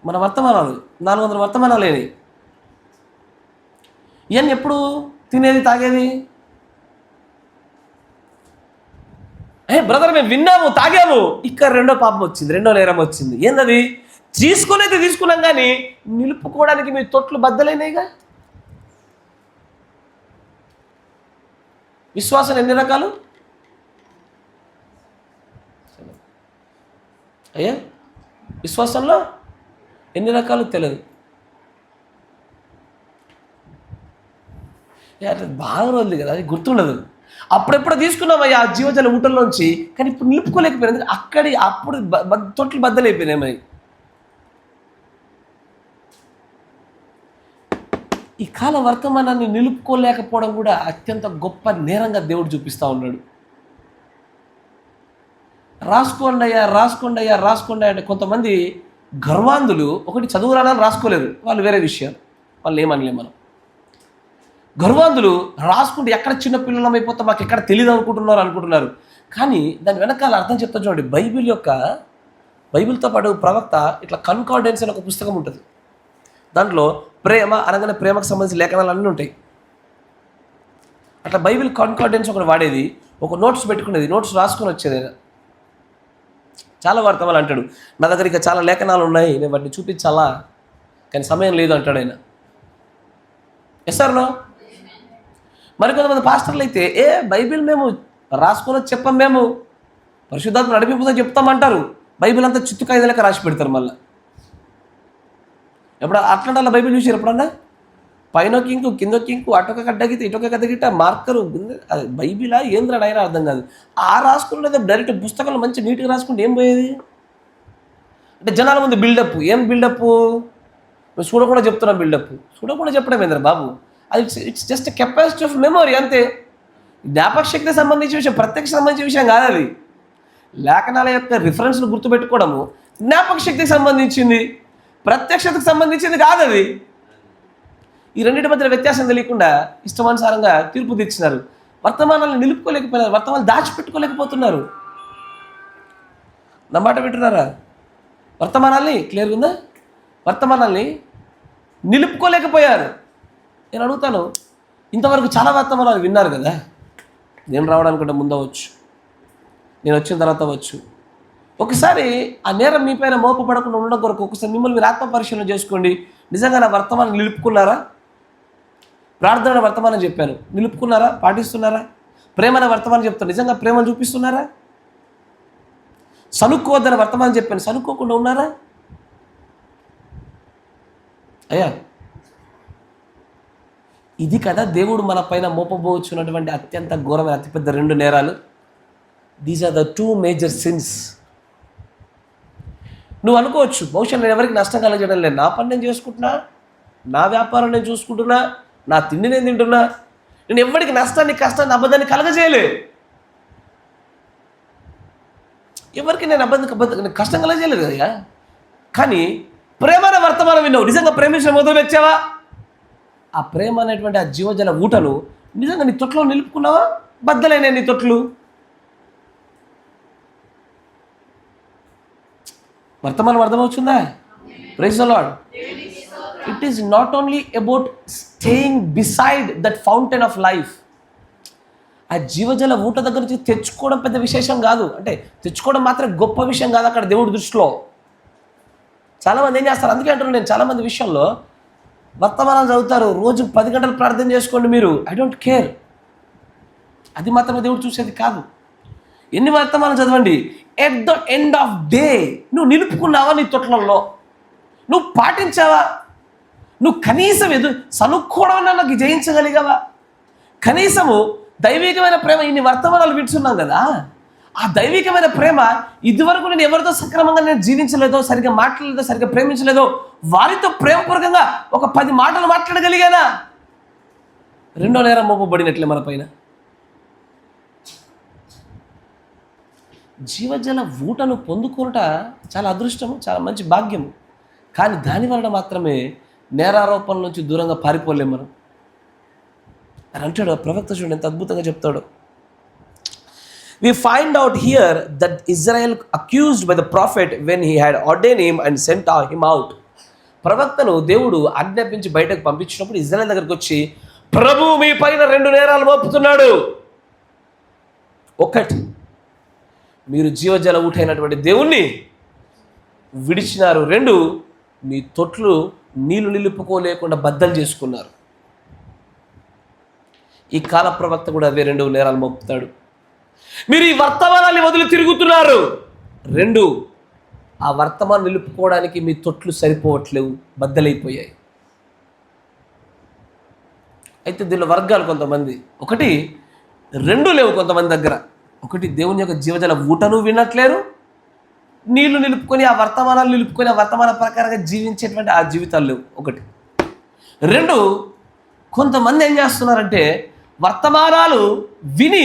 మన వర్తమానాలు 400 వర్తమానాలేని. ఇవన్నీ ఎప్పుడు తినేది తాగేది? బ్రదర్ మేము విన్నాము, తాగాము, ఇక్కడ రెండో పాపం వచ్చింది, రెండో నేరం వచ్చింది. ఏందది? తీసుకున్నాం కానీ నిలుపుకోవడానికి మీ తొట్లు బద్దలైనాయిగా. విశ్వాసం ఎన్ని రకాలు అయ్యా? విశ్వాసంలో ఎన్ని రకాలు తెలియదు. బాగా రోజులు కదా, అది గుర్తుండదు. అప్పుడెప్పుడు తీసుకున్నామయ్యా ఆ జీవజల ఊటల్లోంచి, కానీ ఇప్పుడు నిలుపుకోలేకపోయినది. అప్పుడు తొట్లు బద్దలైపోయినాయి. ఈ కాల వర్తమానాన్ని నిలుపుకోలేకపోవడం కూడా అత్యంత గొప్ప నేరంగా దేవుడు చూపిస్తూ ఉన్నాడు. రాసుకోండి అంటే కొంతమంది గర్వాంధులు ఒకటి చదువు రానని రాసుకోలేరు, వాళ్ళు వేరే విషయాలు, వాళ్ళు ఏమనలే మనం. గర్వాంధులు రాసుకుంటే ఎక్కడ చిన్న పిల్లలం అయిపోతాం, మాకు ఎక్కడ తెలియదు అనుకుంటున్నారు. కానీ దాని వెనకాల అర్థం చెప్తా చూడండి. బైబిల్తో పాటు ప్రవక్త ఇట్లా కన్కార్డెన్స్ అనే ఒక పుస్తకం ఉంటుంది. దాంట్లో ప్రేమ అనగానే ప్రేమకు సంబంధించిన లేఖనాలు అన్నీ ఉంటాయి. అట్లా బైబిల్ కన్కార్డెన్స్ ఒకటి వాడేది, ఒక నోట్స్ పెట్టుకునేది, నోట్స్ రాసుకొని వచ్చేది. ఆయన చాలా వర్తమాలు అంటాడు, నా దగ్గర ఇక చాలా లేఖనాలు ఉన్నాయి, నేను వాటిని చూపించాలా, కానీ సమయం లేదు అంటాడు ఆయన. ఎస్ఆర్నో? మరి కొంతమంది పాస్టర్లు అయితే బైబిల్ మేము రాసుకొని చెప్పాం, మేము పరిశుద్ధాత్మ నడిపిపోతే చెప్తామంటారు. బైబిల్ అంతా చిత్తు కాయిదాలక రాసి పెడతారు. మళ్ళీ ఎప్పుడు అట్లా బైబిల్ చూసారు ఎప్పుడన్నా? పైన కింకు కింద కింకు అటొక గడ్డగితే ఇటొక గడ్డగిట మార్కరు, అది బైబిలా ఏంద్రాడు అయినా అర్థం కాదు. రాసుకున్నది డైరెక్ట్ పుస్తకాలు మంచి నీట్గా రాసుకుంటే ఏం పోయేది? అంటే జనాల ముందు బిల్డప్. ఏం బిల్డప్? చూడకుండా చెప్తున్నాం బిల్డప్. చూడకుండా చెప్పడం ఏంద్రా బాబు? అది it's just capacity of memory అంతే. జ్ఞాపక శక్తికి సంబంధించిన విషయం, ప్రత్యక్ష సంబంధించిన విషయం కాదు అది. లేఖనాల యొక్క రిఫరెన్స్ను గుర్తుపెట్టుకోవడము జ్ఞాపక శక్తికి సంబంధించింది, ప్రత్యక్షతకు సంబంధించింది కాదు అది. ఈ రెండింటి మధ్య వ్యత్యాసం తెలియకుండా ఇష్టమానుసారంగా తీర్పు తెచ్చినారు. వర్తమానాలను నిలుపుకోలేకపోయినారు, వర్తమానాలు దాచిపెట్టుకోలేకపోతున్నారు. నా మాట వింటున్నారా? వర్తమానాల్ని క్లియర్గా ఉందా? వర్తమానాల్ని నిలుపుకోలేకపోయారు. నేను అడుగుతాను, ఇంతవరకు చాలా వర్తమానాలు విన్నారు కదా. నేను రావడానికంటే ముందు అవ్వచ్చు, నేను వచ్చిన తర్వాత అవ్వచ్చు. ఒకసారి ఆ నేరం మీ పైన మోపబడకుండా ఉండడం కొరకు ఒకసారి మిమ్మల్ని మీరు ఆత్మ పరిశీలన చేసుకోండి. నిజంగా నా వర్తమానం నిలుపుకున్నారా? ప్రార్థన వర్తమానం చెప్పాను, నిలుపుకున్నారా? పాటిస్తున్నారా? ప్రేమన వర్తమానం చెప్తాను, నిజంగా ప్రేమను చూపిస్తున్నారా? సనుక్కోవద్దన వర్తమానం చెప్పాను, సనుక్కోకుండా ఉన్నారా? అయ్యా, ఇది కదా దేవుడు మన పైన మోపబోచున్నటువంటి అత్యంత ఘోరమైన అతిపెద్ద 2 నేరాలు. These are the 2 major sins. నువ్వు అనుకోవచ్చు, బహుశా నేను ఎవరికి నష్టం కలగడం లేదు, నా పని నేను చేసుకుంటున్నా, నా వ్యాపారం నేను చూసుకుంటున్నా, నా తిండి నేను తింటున్నా, నేను ఎవరికి నష్టాన్ని కష్టాన్ని అబద్ధాన్ని కలగజేయలే. ఎవరికి నేను అబద్ధం కష్టం కలగజేయలేదు కదా. కానీ ప్రేమ వర్తమానం విన్నావు, నిజంగా ప్రేమించడం మొదలు పెట్టావా? ఆ ప్రేమ అనేటువంటి ఆ జీవజల ఊటను నిజంగా నీ తొట్లో నిలుపుకున్నావా? బద్దలైన నీ తొట్లు. వర్తమానం అర్థమవుతుందా? Praise the Lord. It is not only about staying beside that fountain of life. ఆ జీవజల ఊట దగ్గర నుంచి తెచ్చుకోవడం పెద్ద విశేషం కాదు, అంటే తెచ్చుకోవడం మాత్రం గొప్ప విషయం కాదు అక్కడ దేవుడి దృష్టిలో. చాలామంది ఏం చేస్తారు, అందుకే అంటున్నాను నేను, చాలామంది విషయంలో వర్తమానాలు చదువుతారు, రోజు 10 గంటలు ప్రార్థన చేసుకోండి మీరు, ఐ డోంట్ కేర్. అది మాత్రమే దేవుడు చూసేది కాదు. ఎన్ని వర్తమానం చదవండి, at the end of day నువ్వు నిలుపుకున్నావా? నీ తొట్లలో నువ్వు పాటించావా? నువ్వు కనీసం సనుక్కోవడం నాకు జయించగలిగావా? కనీసము దైవికమైన ప్రేమ ఇన్ని వర్తమానాలు వింటున్నాం కదా, ఆ దైవికమైన ప్రేమ ఇదివరకు నేను ఎవరితో సక్రమంగా నేను జీవించలేదో, సరిగ్గా మాట్లాడలేదో, సరిగ్గా ప్రేమించలేదో వారితో ప్రేమపూర్వకంగా ఒక 10 మాటలు మాట్లాడగలిగానా, రెండో నేరం మోపబడినట్లే మన పైన. జీవజల ఊటను పొందుకొనుట చాలా అదృష్టము, చాలా మంచి భాగ్యము. కానీ దాని వలన మాత్రమే నేరారోపణల నుంచి దూరంగా పారిపోలేము మనం అని అంటాడు ప్రవక్త. చూడండి ఎంత అద్భుతంగా చెప్తాడు. We find out here that Israel accused by the prophet when he had ordained him and sent him out. ప్రవక్తను దేవుడు ఆజ్ఞాపించి బయటకు పంపించినప్పుడు ఇజ్రాయెల్ దగ్గరికి వచ్చి, ప్రభు మీ పైన 2 నేరాలు మోపుతున్నాడు. ఒకటి, మీరు జీవజల ఊటైనటువంటి దేవుణ్ణి విడిచినారు. 2, మీ తొట్లు నీళ్లు నిలుపుకోలేకుండా బద్దలు చేసుకున్నారు. ఈ కాల ప్రవక్త కూడా అవే 2 నేరాలు మోపుతాడు. మీరు ఈ వర్తమానాన్ని వదిలి తిరుగుతున్నారు. 2, ఆ వర్తమానం నిలుపుకోవడానికి మీ తొట్లు సరిపోవట్లేవు, బద్దలైపోయాయి. అయితే దీనిలో వర్గాలు కొంతమంది, 1, 2 లేవు కొంతమంది దగ్గర. 1, దేవుని యొక్క జీవజల ఊటను వినట్లేరు, నీళ్లు నిలుపుకొని ఆ వర్తమానాలు నిలుపుకొని ఆ వర్తమాన ప్రకారంగా జీవించేటువంటి ఆ జీవితాలు లేవు. 1. 2, కొంతమంది ఏం చేస్తున్నారంటే వర్తమానాలు విని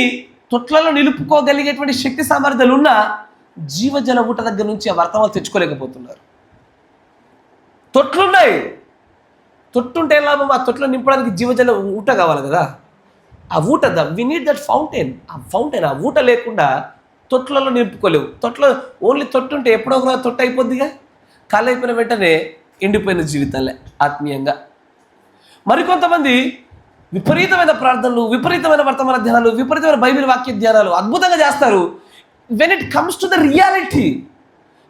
తొట్లలో నిలుపుకోగలిగేటువంటి శక్తి సామర్థ్యాలు ఉన్న జీవజల ఊట దగ్గర నుంచి ఆ వర్తమానాలు తెచ్చుకోలేకపోతున్నారు. తొట్లున్నాయి, తొట్టుంటే లాభం, ఆ తొట్లో నింపడానికి జీవజల ఊట కావాలి కదా. ఆ ఊట వి నీడ్ దట్ ఫౌంటైన్. ఆ ఊట లేకుండా తొట్లలో నింపుకోలేవు. ఓన్లీ తొట్టుంటే ఎప్పుడో ఒక తొట్టు అయిపోద్దిగా. ఖాళీ అయిపోయిన వెంటనే ఎండిపోయిన జీవితాలే ఆత్మీయంగా. మరికొంతమంది విపరీతమైన ప్రార్థనలు, విపరీతమైన వర్తమాన ధ్యానాలు, విపరీతమైన బైబిల్ వాక్య ధ్యానాలు అద్భుతంగా చేస్తారు. When it comes to the reality,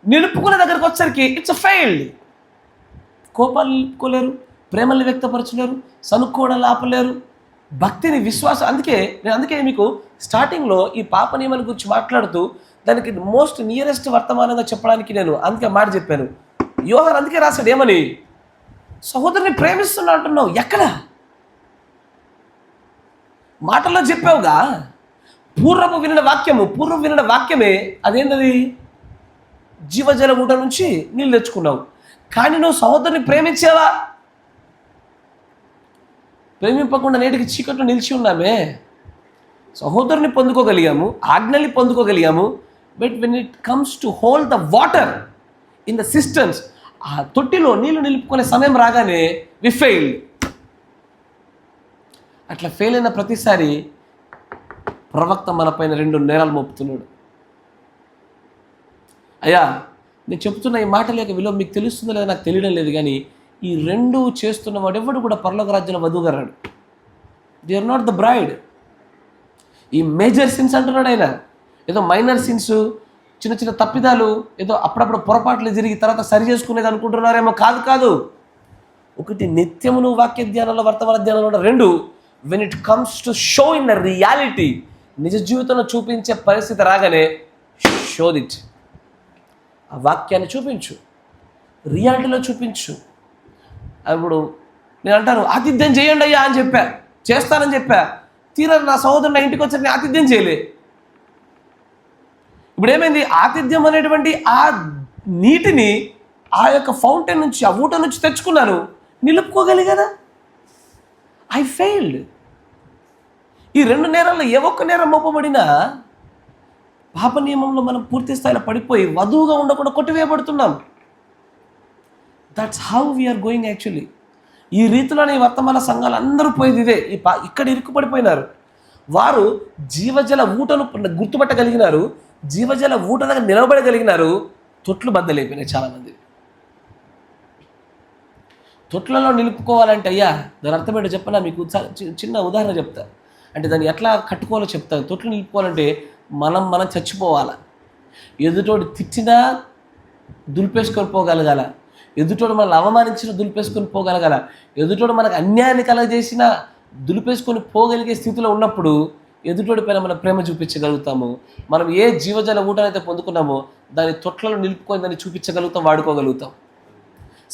నిలుపుకునే దగ్గరకు వచ్చేసరికి ఇట్స్ అ ఫెయిల్డ్. కోపాలు నిలుపుకోలేరు, ప్రేమల్ని వ్యక్తపరచలేరు, సనుక్కోవడాలు ఆపలేరు, భక్తిని, విశ్వాసం. అందుకే మీకు స్టార్టింగ్లో ఈ పాప నియమాల గురించి మాట్లాడుతూ దానికి మోస్ట్ నియరెస్ట్ వర్తమానంగా చెప్పడానికి నేను అందుకే మాట చెప్పాను. యోహాను అందుకే రాశాడు ఏమని, సహోదరుని ప్రేమిస్తున్నా అంటున్నావు, ఎక్కడ మాటల్లో చెప్పావుగా. పూర్వం వినిన వాక్యమే అదేంటది, జీవజల ఊట నుంచి నీళ్ళు తెచ్చుకున్నావు. కానీ నువ్వు సహోదరుని ప్రేమించావా? ప్రేమింపకుండా నేటికి చీకట్లో నిలిచి ఉన్నామే. సహోదరుని పొందుకోగలిగాము, ఆజ్ఞల్ని పొందుకోగలిగాము. But when it comes to hold the water in the systems, ఆ తొట్టిలో నీళ్లు నిలుపుకునే సమయం రాగానే వి ఫెయిల్డ్. అట్లా ఫెయిల్ అయిన ప్రతిసారి ప్రవక్త మన పైన 2 నేరాలు మోపుతున్నాడు. అయ్యా, నేను చెప్తున్న ఈ మాటల యొక్క విలువ మీకు తెలుస్తుందో లేదో నాకు తెలియడం లేదు, కానీ ఈ 2 చేస్తున్న వాడు ఎవడు కూడా పరలోక రాజ్యంలో వధువుగా రాడు. They are not the bride. ఈ మేజర్ సిన్స్ అంటున్నాడు ఆయన. ఏదో మైనర్ సిన్స్, చిన్న చిన్న తప్పిదాలు, ఏదో అప్పుడప్పుడు పొరపాట్లు జరిగి తర్వాత సరి చేసుకునేది అనుకుంటున్నారేమో. కాదు. 1, నిత్యము నువ్వు వాక్య ధ్యానంలో, వర్తమాన ధ్యానంలో. 2, when it comes to show in the reality, నిజ జీవితంలో చూపించే పరిస్థితి రాగానే షోడ్ ఇట్. ఆ వాక్యాన్ని చూపించు, రియాలిటీలో చూపించు. ఇప్పుడు నేను అంటాను ఆతిథ్యం చేయండి అయ్యా అని చేస్తానని చెప్పా. తీరా నా సహోదరుడు నా ఇంటికి వచ్చి నేను ఆతిథ్యం చేయలే. ఇప్పుడు ఏమైంది, ఆతిథ్యం అనేటువంటి ఆ నీటిని ఆ యొక్క ఫౌంటైన్ నుంచి, ఆ ఊట నుంచి తెచ్చుకున్నాను, నిలుపుకోగలిగానా? I failed. ఈ 2 నేరాల్లో ఏ ఒక్క నేరం మోపబడినా పాప నియమంలో మనం పూర్తి స్థాయిలో పడిపోయి వధువుగా ఉండకుండా కొట్టివేయబడుతున్నాం. That's how we are going actually. ఈ రీతిలోనే ఈ వర్తమాన సంఘాలు అందరూ పోయేది ఇదే. ఇక్కడ ఇరుక్కుపడిపోయినారు. వారు జీవజల ఊటను గుర్తుపట్టగలిగినారు, జీవజల ఊట దగ్గర నిలబడగలిగినారు. తొట్లు బద్దలైపోయినాయి చాలామంది. తొట్లలో నిలుపుకోవాలంటే అయ్యా దాని అర్థం ఏంటో చెప్పనా మీకు? చిన్న ఉదాహరణ చెప్తా. అంటే దాన్ని ఎట్లా కట్టుకోవాలో చెప్తాను. తొట్లు నిలుపుకోవాలంటే మనం చచ్చిపోవాలా. ఎదుటోడు తిట్టినా దులిపేసుకొని పోగలగాల, ఎదుటోడు మనల్ని అవమానించిన దులిపేసుకొని పోగలగాల, ఎదుటోడు మనకు అన్యాయాన్ని కలగజేసిన దులిపేసుకొని పోగలిగే స్థితిలో ఉన్నప్పుడు ఎదుటోడి పైన మనం ప్రేమ చూపించగలుగుతాము. మనం ఏ జీవజల ఊటనైతే పొందుకున్నామో దాన్ని తొట్లలో నిలుపుకొని దాన్ని చూపించగలుగుతాం, వాడుకోగలుగుతాం.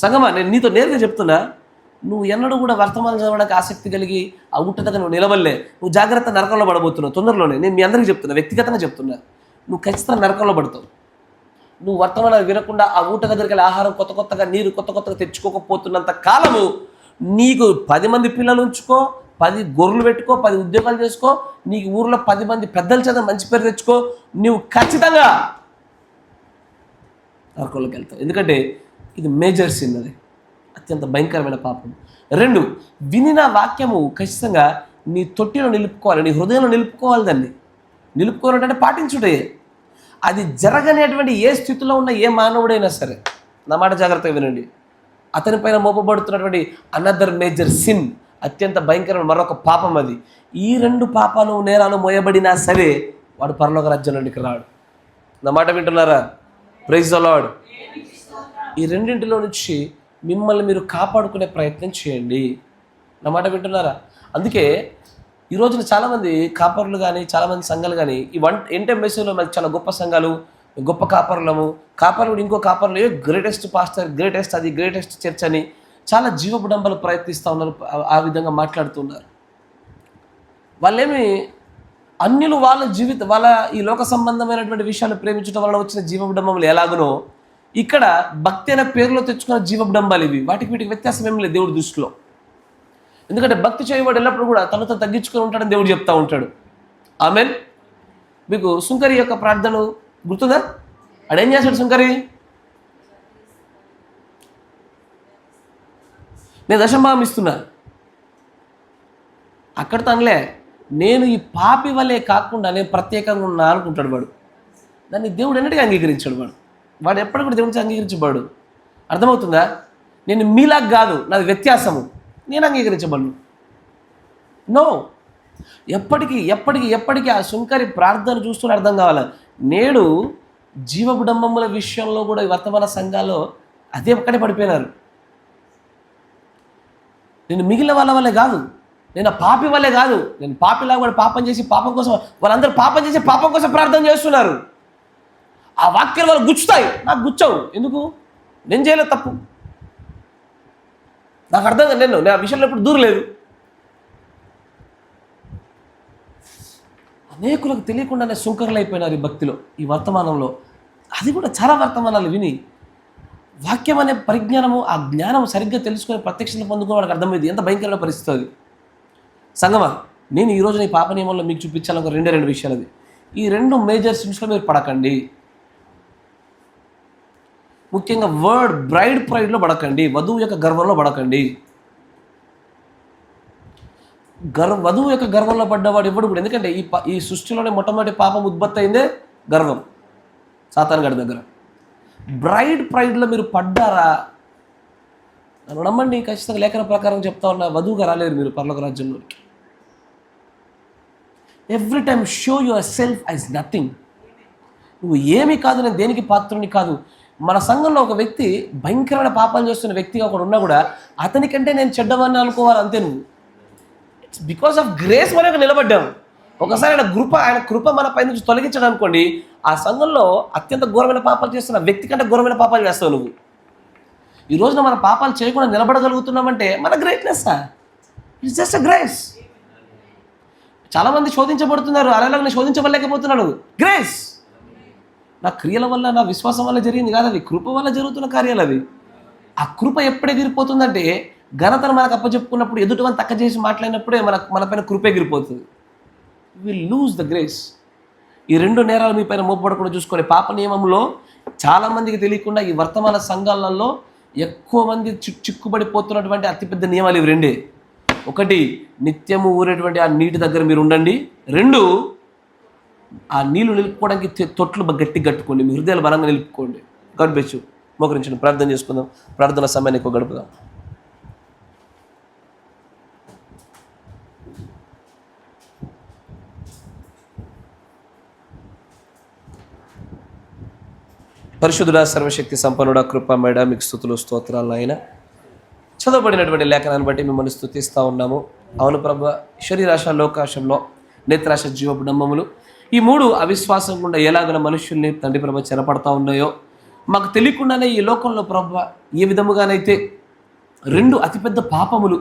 సంగమా, నేను నీతో నేరుగా చెప్తున్నా, నువ్వు ఎన్నడూ కూడా వర్తమానం చదవడానికి ఆసక్తి కలిగి ఆ ఊట దగ్గర నువ్వు నిలవలే, నువ్వు జాగ్రత్త నరకంలో పడబోతున్నావు తొందరలోనే. నేను మీ అందరికీ చెప్తున్నా, వ్యక్తిగతంగా చెప్తున్నా. నువ్వు ఖచ్చితంగా నరకంలో పడతావు. నువ్వు వర్తమానాలు వినకుండా ఆ ఊట దగ్గరికి వెళ్ళి ఆహారం కొత్తగా నీరు కొత్తగా తెచ్చుకోకపోతున్నంత కాలము నీకు 10 మంది పిల్లలు ఉంచుకో, 10 గొర్రెలు పెట్టుకో, 10 ఉద్యోగాలు చేసుకో, నీకు ఊర్లో 10 మంది పెద్దల చేత మంచి పేరు తెచ్చుకో, నువ్వు ఖచ్చితంగా నరకంలోకి వెళ్తావు. ఎందుకంటే ఇది మేజర్ సిన్, అది అత్యంత భయంకరమైన పాపం. 2, వినిన వాక్యము ఖచ్చితంగా నీ తొట్టిలో నిలుపుకోవాలి, నీ హృదయంలో నిలుపుకోవాలి. దాన్ని నిలుపుకోవాలంటే పాటించుటే. అది జరగనేటువంటి ఏ స్థితిలో ఉన్న ఏ మానవుడైనా సరే, నా మాట జాగ్రత్తగా వినండి, అతని పైన మోపబడుతున్నటువంటి అనదర్ మేజర్ సిన్, అత్యంత భయంకరమైన మరొక పాపం అది. ఈ 2 పాపాలు నేరాలు మోయబడినా సరే వాడు పరలోక రాజ్యంలోనికి రాడు. నా మాట వింటున్నారా? Praise the Lord. ఈ రెండింటిలో నుంచి మిమ్మల్ని మీరు కాపాడుకునే ప్రయత్నం చేయండి. నా మాట వింటున్నారా? అందుకే ఈ రోజున చాలామంది కాపరులు కానీ, చాలామంది సంఘాలు కానీ ఈ ఎంటెంబెస్లో మనకి చాలా గొప్ప సంఘాలు, గొప్ప కాపరులము, కాపరుడు ఇంకో కాపరులు గ్రేటెస్ట్ పాస్టర్, గ్రేటెస్ట్ అది, గ్రేటెస్ట్ చర్చ్ అని చాలా జీవబుడంబలు ప్రయత్నిస్తూ ఉన్నారు, ఆ విధంగా మాట్లాడుతున్నారు. వాళ్ళేమి అన్యులు వాళ్ళ ఈ లోక సంబంధమైనటువంటి విషయాలు ప్రేమించడం వలన వచ్చిన జీవబుడంబములు ఎలాగునో ఇక్కడ భక్తి అనే పేరులో తెచ్చుకున్న జీవబుడంబాలు ఇవి. వీటికి వ్యత్యాసం ఏం లేదు దేవుడి దృష్టిలో. ఎందుకంటే భక్తి చేయవాడు ఎల్లప్పుడు కూడా తనతో తగ్గించుకొని ఉంటాడని దేవుడు చెప్తా ఉంటాడు. ఆమెన్. మీకు సుంకరి యొక్క ప్రార్థన గుర్తుందా? ఆడేం చేశాడు సుంకరి? నేను దశంభాగం ఇస్తున్నా, అక్కడ తనలే నేను ఈ పాపి వల్లే కాకుండా నేను ప్రత్యేకంగా ఉన్నా అనుకుంటాడు వాడు. దాన్ని దేవుడు ఎన్నటికీ అంగీకరించాడు. వాడు ఎప్పటికి కూడా దేవుడికి అంగీకరించబడు. అర్థమవుతుందా? నేను మీలాగా కాదు, నాది వ్యత్యాసము, నేను అంగీకరించబడను. నో, ఎప్పటికీ ఆ సుంకరి ప్రార్థన చూస్తూనే అర్థం కావాలి. నేడు జీవబుడంబముల విషయంలో కూడా ఈ వర్తమాన సంఘాల్లో అదే ఒక్కడే పడిపోయినారు. నేను మిగిలిన వాళ్ళ వల్లే కాదు, నేను ఆ పాపి వల్లే కాదు, నేను పాపిలా కూడా పాపం చేసి పాపం కోసం, వాళ్ళందరూ పాపం చేసి పాపం కోసం ప్రార్థన చేస్తున్నారు. ఆ వాక్యాలు వాళ్ళు గుచ్చుతాయి, నాకు గుచ్చవు. ఎందుకు? నేను చేయలేదు తప్పు, నాకు అర్థం కాదు, నేను ఆ విషయంలో ఎప్పుడు దూరలేదు. అనేకులకు తెలియకుండానే సుంకరులు అయిపోయినారు ఈ భక్తిలో, ఈ వర్తమానంలో. అది కూడా చాలా వర్తమానాలు విని వాక్యం అనే పరిజ్ఞానము, ఆ జ్ఞానం సరిగ్గా తెలుసుకొని ప్రత్యక్షతలు పొందుకుని వాళ్ళకి అర్థమైంది ఎంత భయంకరమైన పరిస్థితి అది. సంగమా, నేను ఈరోజు నీ పాప నియమంలో మీకు చూపించాలని ఒక 2 విషయాలు. అది ఈ 2 మేజర్ సిన్స్లో మీరు పడకండి. ముఖ్యంగా బ్రైడ్ ప్రైడ్లో పడకండి, వధువు యొక్క గర్వంలో పడకండి. వధువు యొక్క గర్వంలో పడ్డవాడు ఎవడు కూడా. ఎందుకంటే ఈ సృష్టిలోనే మొట్టమొదటి పాపం ఉత్పత్తి అయిందే గర్వం, సాతాను గారి దగ్గర. బ్రైడ్ ప్రైడ్లో మీరు పడ్డారా? నన్ను నమ్మండి, ఖచ్చితంగా లేఖన ప్రకారం చెప్తా ఉన్నా, వధువుగా రాలేరు మీరు పరలోక రాజ్యంలోకి. Every time show yourself as nothing. నువ్వు ఏమీ కాదు, నేను దేనికి పాత్రుని కాదు. మన సంఘంలో ఒక వ్యక్తి భయంకరమైన పాపాలు చేస్తున్న వ్యక్తిగా ఒకడు ఉన్నా కూడా అతనికంటే నేను చెడ్డవాడిని అనుకోవాలి, అంతే. నువ్వు ఇట్స్ బికాస్ ఆఫ్ గ్రేస్ మనకు నిలబడ్డాము. ఒకసారి ఆయన కృప మన పై నుంచి తొలగించడం అనుకోండి, ఆ సంఘంలో అత్యంత ఘోరమైన పాపాలు చేస్తున్న వ్యక్తి కంటే ఘోరమైన పాపాలు చేస్తావు నువ్వు. ఈ రోజున మన పాపాలు చేయకుండా నిలబడగలుగుతున్నామంటే మన గ్రేట్నెస్సా? It's just a grace. చాలామంది శోధించబడుతున్నారు, అలాగే శోధించబడలేకపోతున్నాడు. గ్రేస్ నా క్రియల వల్ల, నా విశ్వాసం వల్ల జరిగింది కాదు, అది కృప వల్ల జరుగుతున్న కార్యాలు అవి. ఆ కృప ఎప్పుడు ఎగిరిపోతుందంటే ఘనతను మనకు అప్పచెప్పుకున్నప్పుడు, ఎదుటివని తక్కువ చేసి మాట్లాడినప్పుడే మన పైన కృప ఎగిరిపోతుంది. Will lose the grace. ఈ 2 నేరాలు మీ పైన మోపడకుండా చూసుకొని, పాప నియమంలో చాలామందికి తెలియకుండా ఈ వర్తమాన సంఘాలలో ఎక్కువ మంది చిక్కుబడిపోతున్నటువంటి అతిపెద్ద నియమాలు ఇవి 2. 1, నిత్యము ఊరేటువంటి ఆ నీటి దగ్గర మీరు ఉండండి. 2, ఆ నీళ్లు నిలుపుకోవడానికి తొట్లు గట్టి కట్టుకోండి, మీ హృదయాలు బలంగా నిలుపుకోండి. God bless you. మోకరించండి, ప్రార్థన చేసుకుందాం. ప్రార్థన సమయాన్ని ఎక్కువ గడుపుదాం. పరిశుద్ధుడా, సర్వశక్తి సంపన్నుడా, కృపమేడ, మీకు స్తుతులు స్తోత్రాలు. ఆయన చదవబడినటువంటి లేఖనాన్ని బట్టి మిమ్మల్ని స్తుతిస్తూ ఉన్నాము. అవును ప్రభువా, శరీరాశ, లోకాశంలో, నేత్రాశ, జీవబుడంబములు, ఈ 3 అవిశ్వాసం గుండా ఎలాగైనా మనుషుల్ని తండ్రి ప్రభు చెరపడతా ఉన్నాయో మాకు తెలియకుండానే ఈ లోకంలో ప్రభువా ఏ విధముగానైతే 2 అతిపెద్ద పాపములు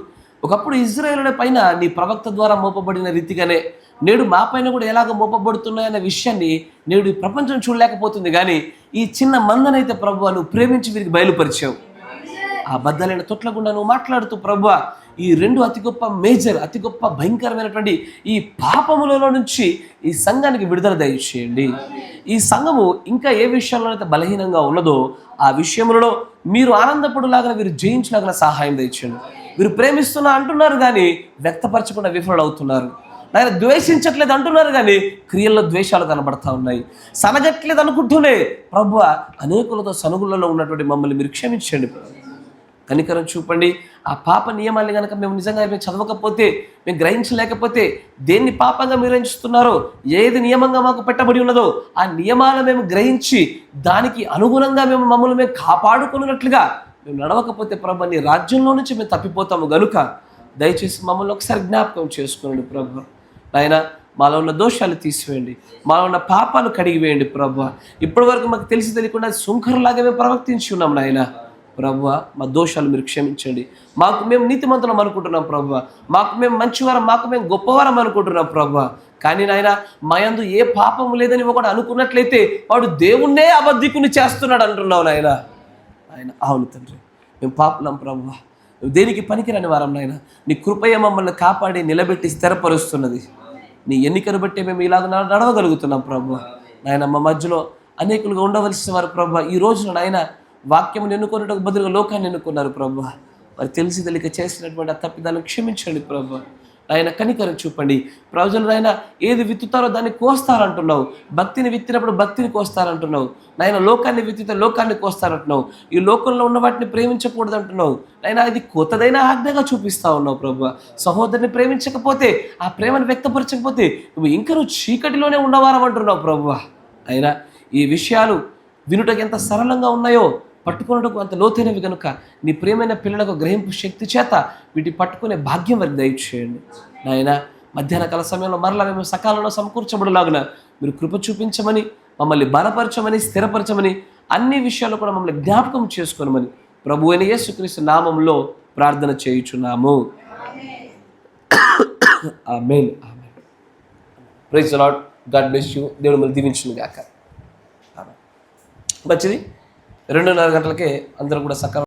ఒకప్పుడు ఇజ్రాయేలుల పైన నీ ప్రవక్త ద్వారా మోపబడిన రీతిగానే నేడు మా పైన కూడా ఎలాగ మోపబడుతున్నాయన్న విషయాన్ని నేడు ఈ ప్రపంచం చూడలేకపోతుంది. కానీ ఈ చిన్న మందనైతే ప్రభువా నువ్వు ప్రేమించి వీరికి బయలుపరిచావు. ఆ బద్దలైన తొట్ల గుండా నువ్వు మాట్లాడుతూ ప్రభువా ఈ రెండు అతి గొప్ప భయంకరమైనటువంటి ఈ పాపములలో నుంచి ఈ సంఘానికి విడుదల దయచేయండి. ఈ సంఘము ఇంకా ఏ విషయంలోనైతే బలహీనంగా ఉన్నదో ఆ విషయములలో మీరు ఆనందపడులాగా వీరు జయించలాగా సహాయం దయచేయండి. వీరు ప్రేమిస్తున్నా అంటున్నారు కానీ వ్యక్తపరచకుండా విఫలం అవుతున్నారు. ఆయన ద్వేషించట్లేదు అంటున్నారు కానీ క్రియల్లో ద్వేషాలు కనబడతా ఉన్నాయి. సనగట్లేదు అనుకుంటూనే ప్రభువా అనేకులతో సనుగులలో ఉన్నటువంటి మమ్మల్ని మీరు క్షమించండి. కనికరం చూపండి. ఆ పాప నియమాల్ని కనుక మేము నిజంగా మేము చదవకపోతే, మేము గ్రహించలేకపోతే, దేన్ని పాపంగా మీరు ఎంచుతున్నారో, ఏది నియమంగా మాకు పెట్టబడి ఉన్నదో ఆ నియమాలను మేము గ్రహించి దానికి అనుగుణంగా మమ్మల్ని మేము కాపాడుకున్నట్లుగా మేము నడవకపోతే ప్రభు నీ రాజ్యంలో నుంచి మేము తప్పిపోతాము గనుక దయచేసి మమ్మల్ని ఒకసారి జ్ఞాపకం చేసుకోండి ప్రభు. నాయన మాలో ఉన్న దోషాలు తీసివేయండి, మాలో ఉన్న పాపాలు కడిగివేయండి ప్రభు. ఇప్పటి వరకు మాకు తెలిసి తెలియకుండా సుంకరలాగా మేము ప్రవర్తించి ఉన్నాం నాయన. ప్రభువా మా దోషాలు మీరు క్షమించండి. మాకు మేము నీతిమంతులం అనుకుంటున్నాం ప్రభువా, మాకు మేము మంచివారం, మాకు మేము గొప్పవారం అనుకుంటున్నాం ప్రభువా. కానీ నాయన మా యందు ఏ పాపము లేదని ఒకటి అనుకున్నట్లయితే వాడు దేవుణ్ణే అబద్ధికుని చేస్తున్నాడు అంటున్నావు నాయన. ఆయన అవును తండ్రి, మేము పాపలం ప్రభువా, నువ్వు దేనికి పనికిరాని వారం నాయన. నీ కృపయ మమ్మల్ని కాపాడి నిలబెట్టి స్థిరపరుస్తున్నది. నీ ఎన్నికను బట్టి మేము ఇలాగ నడవగలుగుతున్నాం ప్రభువా. నాయన మా మధ్యలో అనేకులుగా ఉండవలసిన వారు ప్రభువా ఈ రోజున నాయన వాక్యమును ఎన్నుకున్నట్టుకు బదులుగా లోకాన్ని ఎన్నుకున్నారు ప్రభు. వారు తెలిసి తెలియక చేసినటువంటి ఆ తప్పిదాలను క్షమించండి ప్రభు. ఆయన కనికరం చూపండి. ప్రజలు నాయన ఏది విత్తుతారో దాన్ని కోస్తారంటున్నావు. భక్తిని విత్తినప్పుడు భక్తిని కోస్తారంటున్నావు నాయన. లోకాన్ని విత్తితే లోకాన్ని కోస్తారంటున్నావు. ఈ లోకంలో ఉన్న వాటిని ప్రేమించకూడదు అంటున్నావు నాయన. ఇది కొత్తదైన ఆజ్ఞగా చూపిస్తా ఉన్నావు ప్రభు. సహోదరుని ప్రేమించకపోతే, ఆ ప్రేమను వ్యక్తపరచకపోతే నువ్వు చీకటిలోనే ఉన్నవారం అంటున్నావు ప్రభు. అయినా ఈ విషయాలు వినుటకు ఎంత సరళంగా ఉన్నాయో పట్టుకున్నటకు అంత లోతైనవి కనుక నీ ప్రియమైన పిల్లలకు గ్రహింపు శక్తి చేత వీటిని పట్టుకునే భాగ్యం వారికి దయచేయండి నాయన. మధ్యాహ్న కాల సమయంలో మరలా మేము సకాలంలో సమకూర్చబడలాగున మీరు కృప చూపించమని, మమ్మల్ని బలపరచమని, స్థిరపరచమని, అన్ని విషయాల్లో కూడా మమ్మల్ని జ్ఞాపకం చేసుకోనమని ప్రభు అయిన యేసుక్రీస్తు నామంలో ప్రార్థన చేయుచున్నాము. ఆమేన్. Praise the lord. God bless you. దేవుడు మిమ్మల్ని దీవించును గాక. మంచిది. 2:30 గంటలకే అందరూ కూడా సకాలం